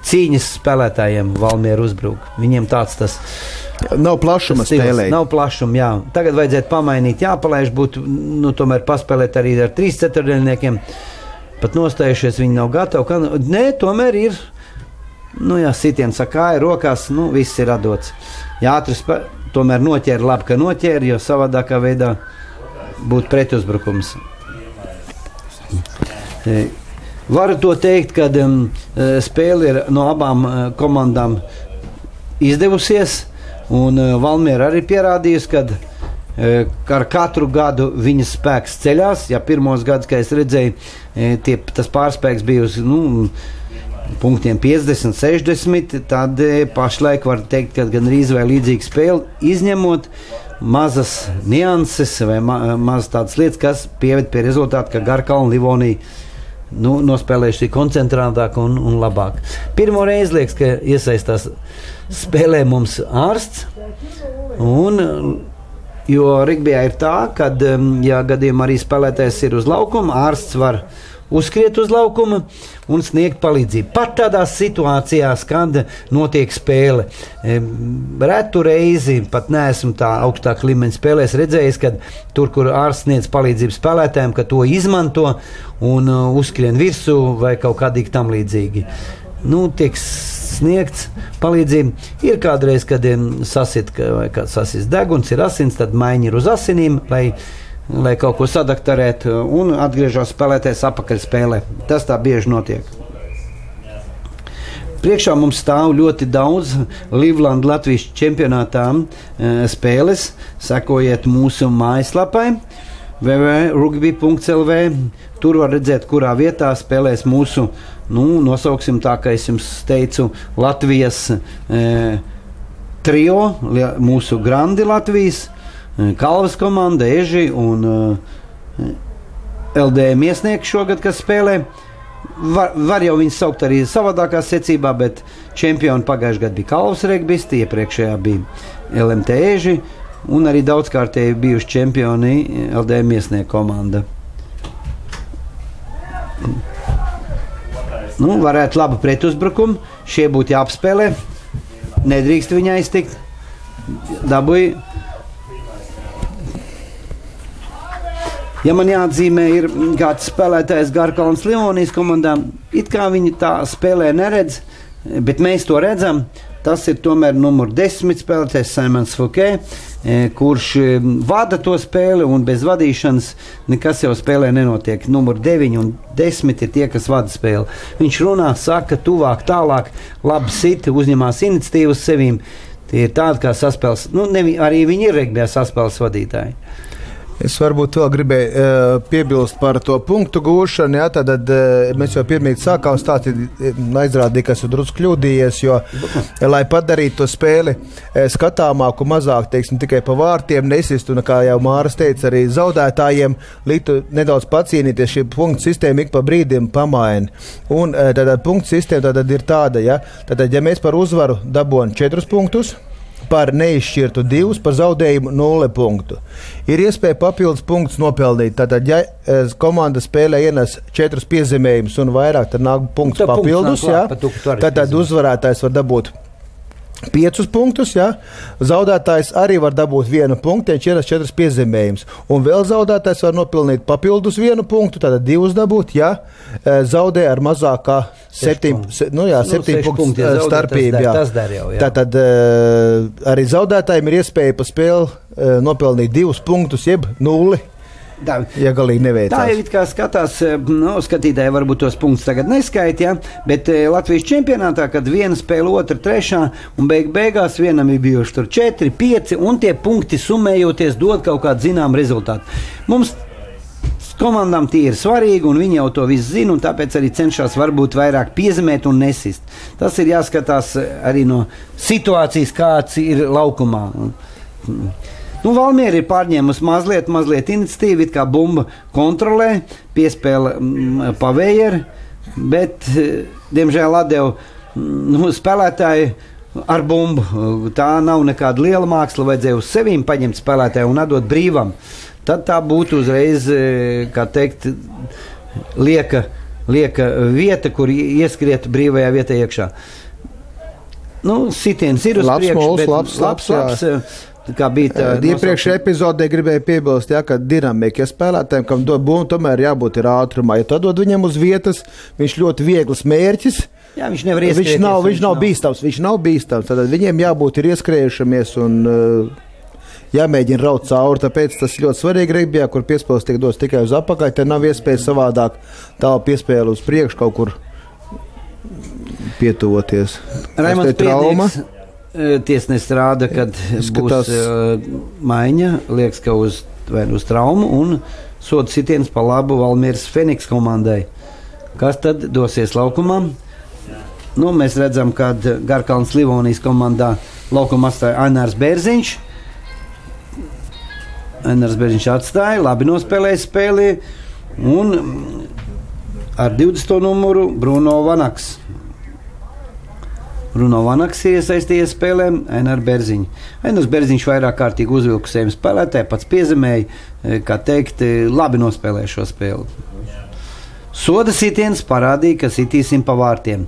cīņas spēlētājiem Valmiera uzbruk. Viņiem tāds tas nav plašuma spēlē. Nav plašuma, jā. Tagad vajadzētu pamainīt, jāpalaiž, būtu, tomēr paspēlēt arī ar 3 ceturdaļniekiem. Pat nostājušies, viņi nav gatavi. Nē, tomēr ir. Sitiens kāja rokās, viss ir atdots. Jā, ātri tomēr noķēra, labi, ka noķēra, jo savādākā veidā būtu pretuzbrukums. Varu to teikt, ka spēle ir no abām komandām izdevusies, un Valmiera arī pierādījusi, ka ar katru gadu viņas spēks ceļās. Ja pirmos gadus, kā es redzēju, tas pārspēks bija uz punktiem 50, 60, tad pašlaik var teikt, ka gandrīz vai līdzīga spēle, izņemot mazas nianses vai mazas tādas lietas, kas pieved pie rezultāta, ka Garkalna Livonija nospēlējuši koncentrētāk un labāk. Pirmo reizi liekas, ka iesaistās spēlē mums ārsts, jo rigbijā ir tā, ka, ja gadījumā arī spēlētājs ir uz laukuma, ārsts var uzskriet uz laukuma un sniegt palīdzību. Pat tādās situācijās, kad notiek spēle. Retu reizi, pat neesmu tā augstāk līmeņa spēlēs redzējis, kad tur, kur ārsts sniedz palīdzību spēlētājiem, ka to izmanto un uzskrien virsū vai kaut kādīgi tam līdzīgi. Tiek sniegts palīdzību. Ir kādreiz, kad sasit deguns, ir asins, tad maiņa ir uz asinīm, lai kaut ko sadaktarētu, un atgriežas spēlētājs apakaļ spēlē. Tas tā bieži notiek. Priekšā mums stāv ļoti daudz Livland Latvijas čempionātām spēles. Sekojiet mūsu mājaslapai www.rugby.lv. Tur var redzēt, kurā vietā spēlēs mūsu, nosauksim tā, kā es jums teicu, Latvijas trio, mūsu grandi Latvijas, Kalvas komanda, Eži un LDM iesniegti šogad, kas spēlē. Var jau viņus saukt arī savādākā secībā, bet čempioni pagājušajā gadā bija Kalvas regbisti, iepriekšējā bija LMT Eži, un arī daudzkārtēji bijuši čempioni LDM iesniegta komanda. Varētu labu pretuzbrukumu, šie būtu jāapspēlē, nedrīkst viņa aiztikt, dabūja. Ja man jāatzīmē, ir kāds spēlētājs Garkalnas Livonijas komandā, it kā viņi tā spēlē neredz, bet mēs to redzam. Tas ir tomēr numur 10 spēlētājs Simons Fouquē, kurš vada to spēli, un bez vadīšanas nekas jau spēlē nenotiek. Numur 9 un 10 ir tie, kas vada spēli. Viņš runā, saka, tuvāk, tālāk, labi sit, uzņemās iniciatīvas sevīm. Tie ir tādi kā saspēles, arī viņi ir regbijā saspēles vadītāji. Es varbūt vēl gribēju piebilst par to punktu gūšanu. Ja, tad mēs jau pirmīt sākām stāstīt, aizrādīja, ka esmu drusku kļūdījies, jo, lai padarītu to spēli skatāmāku, mazāk, teiksim, tikai pa vārtiem, nesistu, kā jau Māras teica, arī zaudētājiem, liktu nedaudz pacīnīties, šī punktu sistēma ik pa brīdim pamaina. Un tad punktu sistēma tad ir tāda, ja, tad, ja mēs par uzvaru dabūjam 4 punktus, par neizšķirtu 2, par zaudējumu 0 punktu. Ir iespēja papildus punktus nopelnīt. Tātad, ja komanda spēlē ienes 4 piezemējumus un vairāk, tad nāk punkts papildus. Tad uzvarētājs var dabūt 5 punktus, ja? Zaudētājs arī var dabūt 1 punktu, ja viņš ienes 4 piezemējumus. Un vēl zaudētājs var nopilnīt papildus 1 punktu, tātad 2 dabūt, ja zaudē ar mazākā 7 punktu starpību. Tas dar jau, jā. Tātad arī zaudētājiem ir iespēja pa spēli nopelnīt 2 punktus, jeb 0. Ja galīgi neveicās. Tā ir it kā skatās, skatītāji varbūt tos punktus tagad neskaita, ja? Bet Latvijas čempionātā, kad viena spēle, otra, trešā, un beigās vienam ir bijuši tur 4, 5, un tie punkti summējoties dod kaut kādu zinām rezultātu. Mums komandām tie ir svarīgi, un viņi jau to visu zina, un tāpēc arī cenšas varbūt vairāk piezemēt un nesist. Tas ir jāskatās arī no situācijas, kāds ir laukumā. Valmiera ir pārņēmusi mazliet iniciatīvu, it kā bumba kontrolē, piespēle pavējer, bet, diemžēl, atdeva spēlētāji ar bumbu. Tā nav nekāda liela māksla, vajadzēja uz sevīm paņemt spēlētāju un atdot brīvam. Tad tā būtu uzreiz, kā teikt, lieka vieta, kur ieskriet brīvajā vietā iekšā. Sitiens ir uz priekšu, labs. Iepriekšējā epizodē gribēju piebilst, ka dinamika, ja spēlētājiem, kam dod bumbu, tomēr jābūt ir ātrumā. Ja tu dod viņam uz vietas, viņš ļoti viegls mērķis. Jā, viņš nevar ieskrieties. Viņš nav bīstams. Tad viņiem jābūt ir ieskrējušamies un jāmēģina raut cauri, tāpēc tas ļoti svarīgi regbijā, kur piespēles tiek dots tikai uz apakaļ, te nav iespēja savādāk tālu piespēli uz priekšu kaut kur pietuvoties. Raimonds Piednieks, tiesnesis rāda, kad būs maiņa, liekas, ka uz traumu un soda sitiens pa labu Valmieras Feniks komandai. Kas tad dosies laukumā? Nu, mēs redzam, ka Garkalnas Livonijas komandā laukumā atstāja Ainārs Bērziņš. Ainārs Bērziņš atstāja, labi nospēlēja spēli un ar 20. numuru Bruno Vanaks. Bruno Vanaks iesaistījies spēlēm Aināru Bērziņu. Ainārs Bērziņš vairāk kārtīgi uzvilkusējiem spēlētāji, pats piezemēja, kā teikt, labi nospēlēja šo spēli. Soda sitiens parādīja, ka sitīsim pa vārtiem.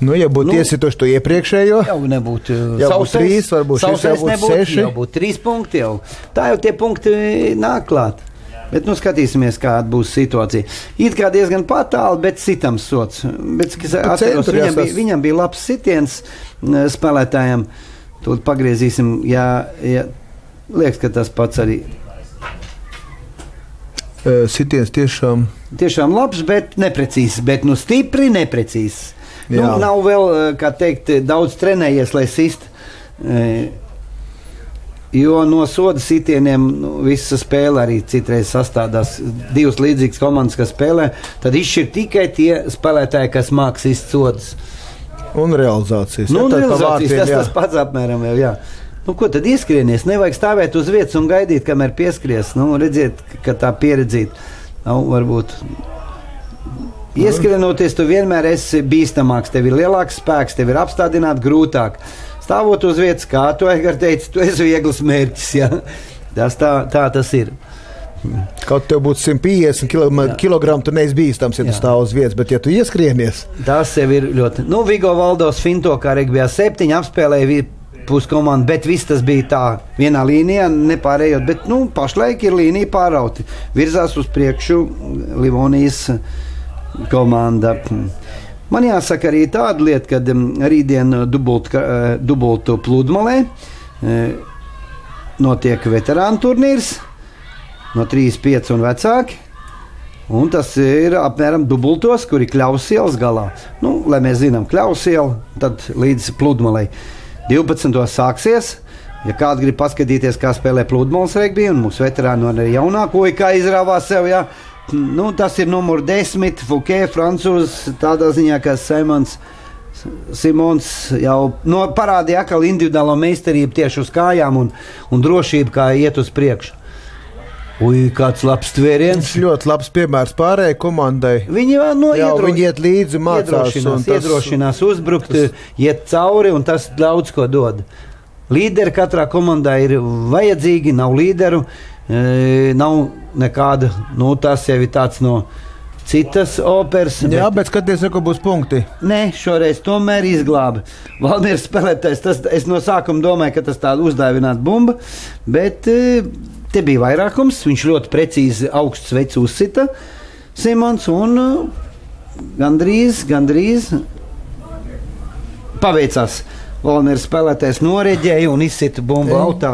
Nu, ja būtu iesituši to iepriekšējo, jau nebūtu sausais, 3, varbūt šis jau būtu 6. Jau būtu 3 punkti jau. Tā jau tie punkti nāk klāt. Bet nu skatīsimies, kāda būs situācija. It kā diezgan patāli, bet sitams sots. Bet, atceros, viņam bija labs sitiens spēlētājiem. Tūlīt pagriezīsim, ja liekas, ka tas pats arī. Sitiens tiešām labs, bet neprecīzs, bet nu stipri neprecīzs. Nu, nav vēl, kā teikt, daudz trenējies, lai sist, jo no soda sitieniem visa spēle arī citreiz sastādās 2 līdzīgas komandas, kas spēlē, tad izšķir tikai tie spēlētāji, kas māk sist sodas. Un realizācijas. Nu, realizācijas, tas pats apmēram jau, jā. Nu, ko tad ieskrienies? Nevajag stāvēt uz vietas un gaidīt, kamēr pieskries. Nu, redziet, ka tā pieredzīt nav varbūt. Ieskrienoties, tu vienmēr esi bīstamāks, tev ir lielāks spēks, tev ir apstādināt grūtāk. Stāvot uz vietas, kā tu Edgar teici, tu esi viegls mērķis, ja? Tā tas ir. Kaut tev būtu 150 kilogramu, tu neesi bīstams, ja tu stāv uz vietas, bet ja tu ieskrienies. Tas sev ir ļoti. Nu, Vigo Valdos finto, kā regbijā 7, apspēlēja puskomanda, bet viss tas bija tā vienā līnijā, nepārējot, bet nu, pašlaik ir līnija pārauti. Virzās uz priekšu Livonijas komanda. Man jāsaka arī tāda lieta, kad rītdien dubultu pludmalē notiek veterānu turnīrs no 35 un vecāki, un tas ir apmēram dubultos, kuri Kļavas ielas galā. Nu, lai mēs zinām Kļavas ielu, tad līdz pludmalei 12. sāksies. Ja kāds grib paskatīties, kā spēlē pludmales regbiju, un mūsu veterāni un arī jaunāko, kā izrāvās sev, jā, nu, tas ir numur 10, Fouquet, francūzs, tādā ziņā, ka Simons jau parādīja atkal individuālo meistarību tieši uz kājām un drošību, kā iet uz priekšu. Kāds labs tvēriens. Ļoti labs piemērs pārējai komandai. Viņi iet līdzi, mācās. Iedrošinās uzbrukt, iet cauri, un tas daudz ko dod. Līderi katrā komandā ir vajadzīgi, nav līderu, nav nekāda, nu tas jau ir tāds no citas operas. Jā, bet skaties, ko būs punkti. Nē, šoreiz tomēr izglāba. Valmieras spēlētājs, es no sākuma domāju, ka tas tāda uzdāvināta bumba, bet te bija vairākums, viņš ļoti precīzi augsts veids uzsita Simons un gandrīz paveicās. Valmieras spēlētājs noreģēja un izsita bumbu autā.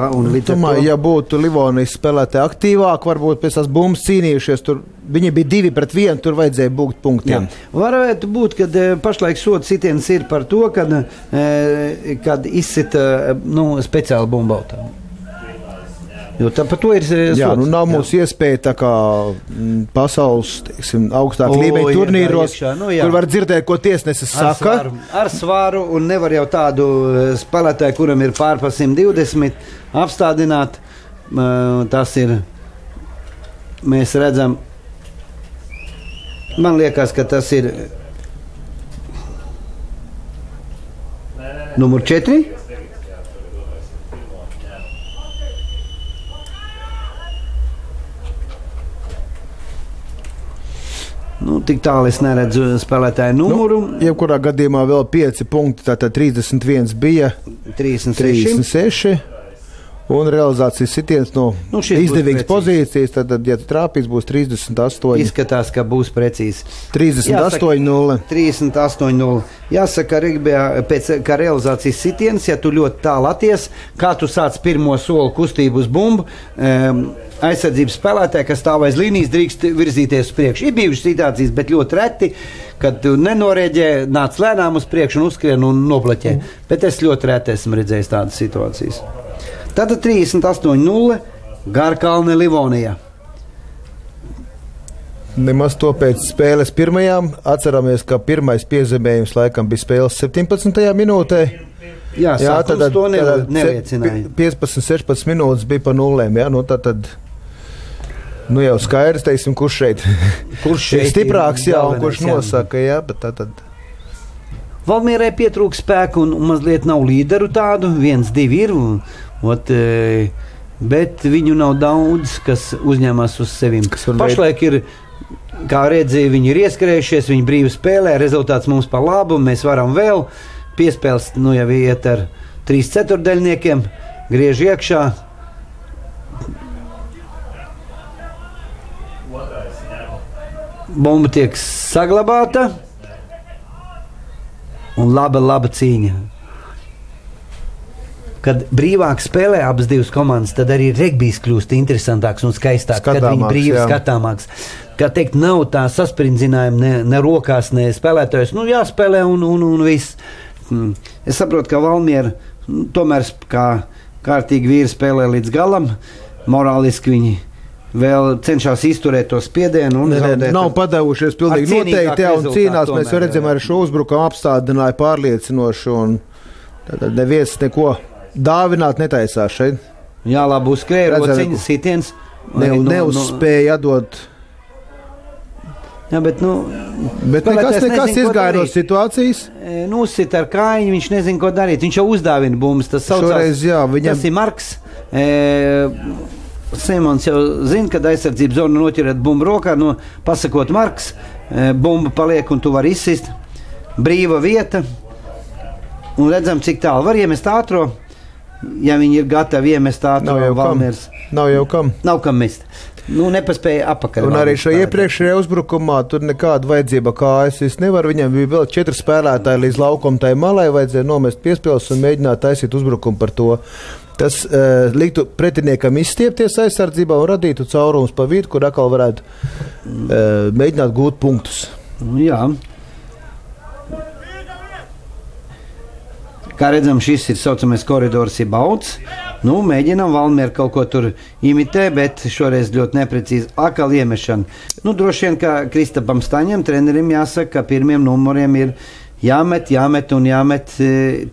Tomēr, ja būtu Livonijas spēlētāji aktīvāk, varbūt pēc tās bumbas cīnījušies, tur viņi bija 2-1, tur vajadzēja būt punktiem. Jā. Varētu būt, kad pašlaik soda sitiens ir par to, kad izsita speciāli bumbu autā. Jo tā par to ir sods. Jā, nav mūsu iespēja tā kā pasaules, teiksim, augstāk līmeņa turnīros, kur var dzirdēt, ko tiesnesis saka. Ar svaru un nevar jau tādu spēlētāju, kuram ir pār pa 120, apstādināt. Tas ir, mēs redzam, man liekas, ka tas ir numur 4. Nu, tik tālu es neredzu spēlētāju numuru. Jebkurā gadījumā vēl 5 punkti, tātad 31 bija. 36. Un realizācijas sitiens no izdevīgas pozīcijas, tad, ja trāpīs, būs 38. Izskatās, ka būs precīzi. 38-0. 38-0. Jāsaka, regbijā, kā realizācijas sitiens, ja tu ļoti tālu atties, kā tu sāc pirmo soli kustību uz bumbu, aizsardzības spēlētāji, kas stāv aiz līnijas, drīkst virzīties uz priekšu. Ir bijušas situācijas, bet ļoti reti, kad tu nenorēģē, nāc lēnām uz priekšu un uzskrien un nobloķē. Bet es ļoti reti esmu redzējis tādas situācijas. Tātad 38-0 Garkalne Livonija. Nemaz to pēc spēles pirmajām. Atceramies, ka pirmais piezemējums laikam bija spēles 17. minūtē. Jā, tad to neliecināja. 15-16 minūtes bija pa nulēm. Jā, nu tad nu jau skaidrs, teiksim, kurš šeit ir stiprāks, jā, un kurš nosaka, jā, bet tad. Valmierai pietrūk spēku un mazliet nav līderu tādu, 1-2 ir, bet viņu nav daudz, kas uzņemas uz sevim. Pašlaik ir, kā redzēja, viņi ir ieskrējušies, viņi brīvi spēlē, rezultāts mums par labu, mēs varam vēl piespēles, nu jau iet ar 3 ceturdaļniekiem, griež iekšā. Bumba tiek saglabāta un laba cīņa. Kad brīvāk spēlē abas divas komandas, tad arī regbijs kļūst interesantāks un skaistāks, kad viņi brīvi skatāmāks. Kā teikt, nav tā saspringzinājuma ne rokās, ne spēlētājs. Nu, jāspēlē un viss. Es saprotu, ka Valmiera tomēr kā kārtīgi vīri spēlē līdz galam. Morāliski viņi vēl cenšas izturēt to spiedienu. Nav padevušies pilnīgi noteikti, jā, un cīnās. Mēs jau redzam, arī šo uzbrukumu apstādināja pārliecinoši, un tad neviens neko dāvināt netaisās šeit. Jā, labi uzskrēja, rociņas sitiens. Neuzspēja atdot. Jā, bet nekas izgāja no situācijas. Uzsit ar kājiņu, viņš nezin, ko darīt. Viņš jau uzdāvina bumbas. Tas saucās, šoreiz, jā, tas ir Marks. Simons jau zina, kad aizsardzības zonu noķerēt bumbu rokā, pasakot Marks, bumba paliek un tu vari izsist. Brīva vieta. Un redzam, cik tālu var iemest ātro. Ja viņi ir gatavi iemest ātro, nav jau kam. Nav kam mest. Nepaspēja apakaļ. Un arī šo iepriekšējā uzbrukumā tur nekāda vajadzība kājas. Es nevaru, viņam bija vēl 4 spēlētāji līdz laukuma tai malai, vajadzēja nomest piespēles un mēģināt taisīt uzbrukumu par to. Tas liktu pretiniekam izstiepties aizsardzībā un radītu caurumus pa vidu, kur atkal varētu mēģināt gūt punktus. Jā. Kā redzam, šis ir saucamais koridors ir bauds. Mēģinām Valmiera kaut ko tur imitē, bet šoreiz ļoti neprecīzi akal iemešana. Droši vien, kā Kristapam Staņam, trenerim jāsaka, ka pirmiem numuriem ir jāmet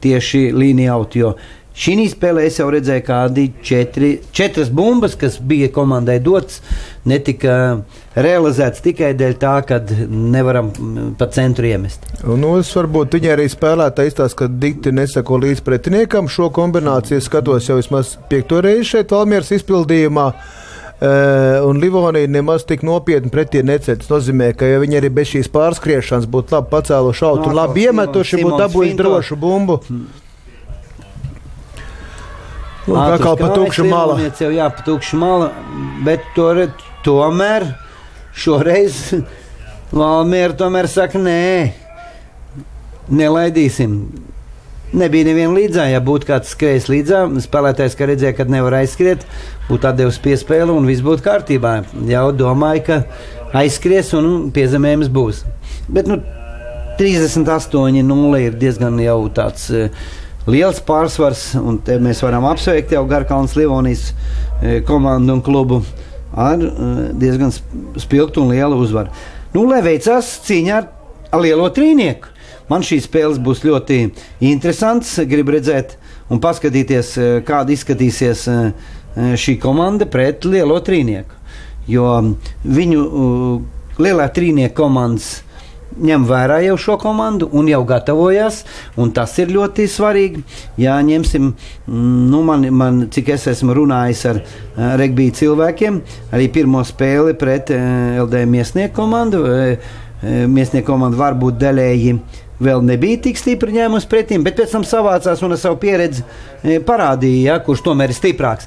tieši līnija out, jo šī spēlē es jau redzēju kādi 4 bumbas, kas bija komandai dots, netika realizēts tikai dēļ tā, kad nevaram pa centru iemest. Es varbūt viņi arī spēlētāji izstāsta, ka dikti nesako līdz pretiniekam. Šo kombināciju skatos jau vismaz 5. reizi šeit Valmieras izpildījumā. Un Livonija nemaz tik nopietni pretī neceļ. Tas nozīmē, ka ja viņi arī bez šīs pārskriešanas būtu labi pacēluši šautu un labi iemetuši, būtu dabūjuši drošu bumbu. Kā pa tukšu mala. Jā, pa tukšu mala, bet tomēr šoreiz Valmiera tomēr saka, nelaidīsim. Nebija neviena līdzā, ja būtu kāds skrējis līdzā, spēlētājs, ka redzēja, kad nevar aizskriet, būtu atdevis piespēli un viss būtu kārtībā. Jau domāju, ka aizskries un piezemējums būs. Bet 38-0 ir diezgan jau tāds liels pārsvars, un te mēs varam apsveikt jau Garkalnes Livonijas komandu un klubu ar diezgan spilgtu un lielu uzvaru. Lai veicās cīņā ar lielo trīnieku. Man šīs spēles būs ļoti interesants. Gribu redzēt un paskatīties, kāda izskatīsies šī komanda pret lielo trīnieku. Jo viņu lielā trīnieka komandas ņem vērā jau šo komandu un jau gatavojās, un tas ir ļoti svarīgi. Jā, ņemsim, cik es esmu runājis ar regbija cilvēkiem, arī pirmo spēli pret LD Miesnieku komandu. Miesnieku komanda var būt daļēji vēl nebija tik stipri ņēmusi pretīm, bet pēc tam savācās un ar savu pieredzi parādīja, kurš tomēr ir stiprāks.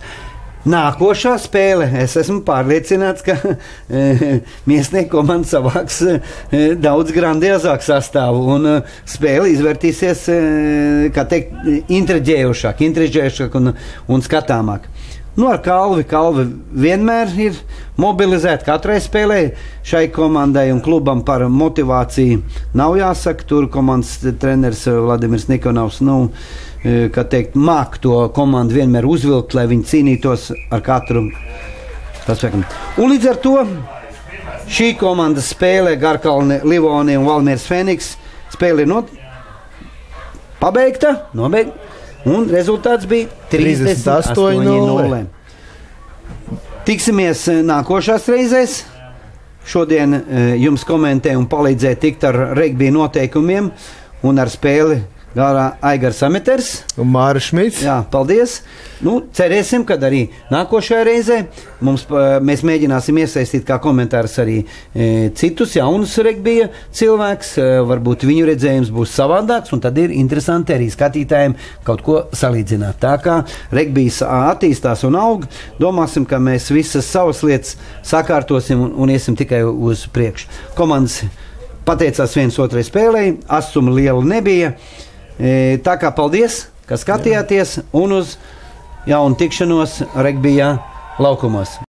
Nākošā spēle, es esmu pārliecināts, ka Miesnieku komanda savāks daudz grandiozāku sastāvu un spēle izvērtīsies, kā teikt, intriģējušāk un skatāmāk. Ar Kalvi vienmēr ir mobilizēta katrai spēlē. Šai komandai un klubam par motivāciju nav jāsaka. Tur komandas treneris Vladimirs Nikonovs, kā teikt, māk to komandu vienmēr uzvilkt, lai viņi cīnītos ar katru paspēkumu. Un līdz ar to šī komanda spēlē Garkalne, Livonija un Valmieras Feniks. Spēle ir pabeigta, un rezultāts bija 38-0. Tiksimies nākošās reizēs. Šodien jums komentē un palīdzēja tikt ar regbija noteikumiem un ar spēli Aigars Ameters un Māra Šmits. Jā, paldies. Cerēsim, ka arī nākošajā reizē mēs mēģināsim iesaistīt kā komentārus arī citus jaunus regbija cilvēks. Varbūt viņu redzējums būs savādāks, un tad ir interesanti arī skatītājiem kaut ko salīdzināt. Tā kā regbijs attīstās un aug, domāsim, ka mēs visas savas lietas sakārtosim un iesim tikai uz priekšu. Komandas pateicās viens otrai spēlēji, asuma liela nebija. Tā kā paldies, ka skatījāties un uz jaunu tikšanos regbijā laukumos.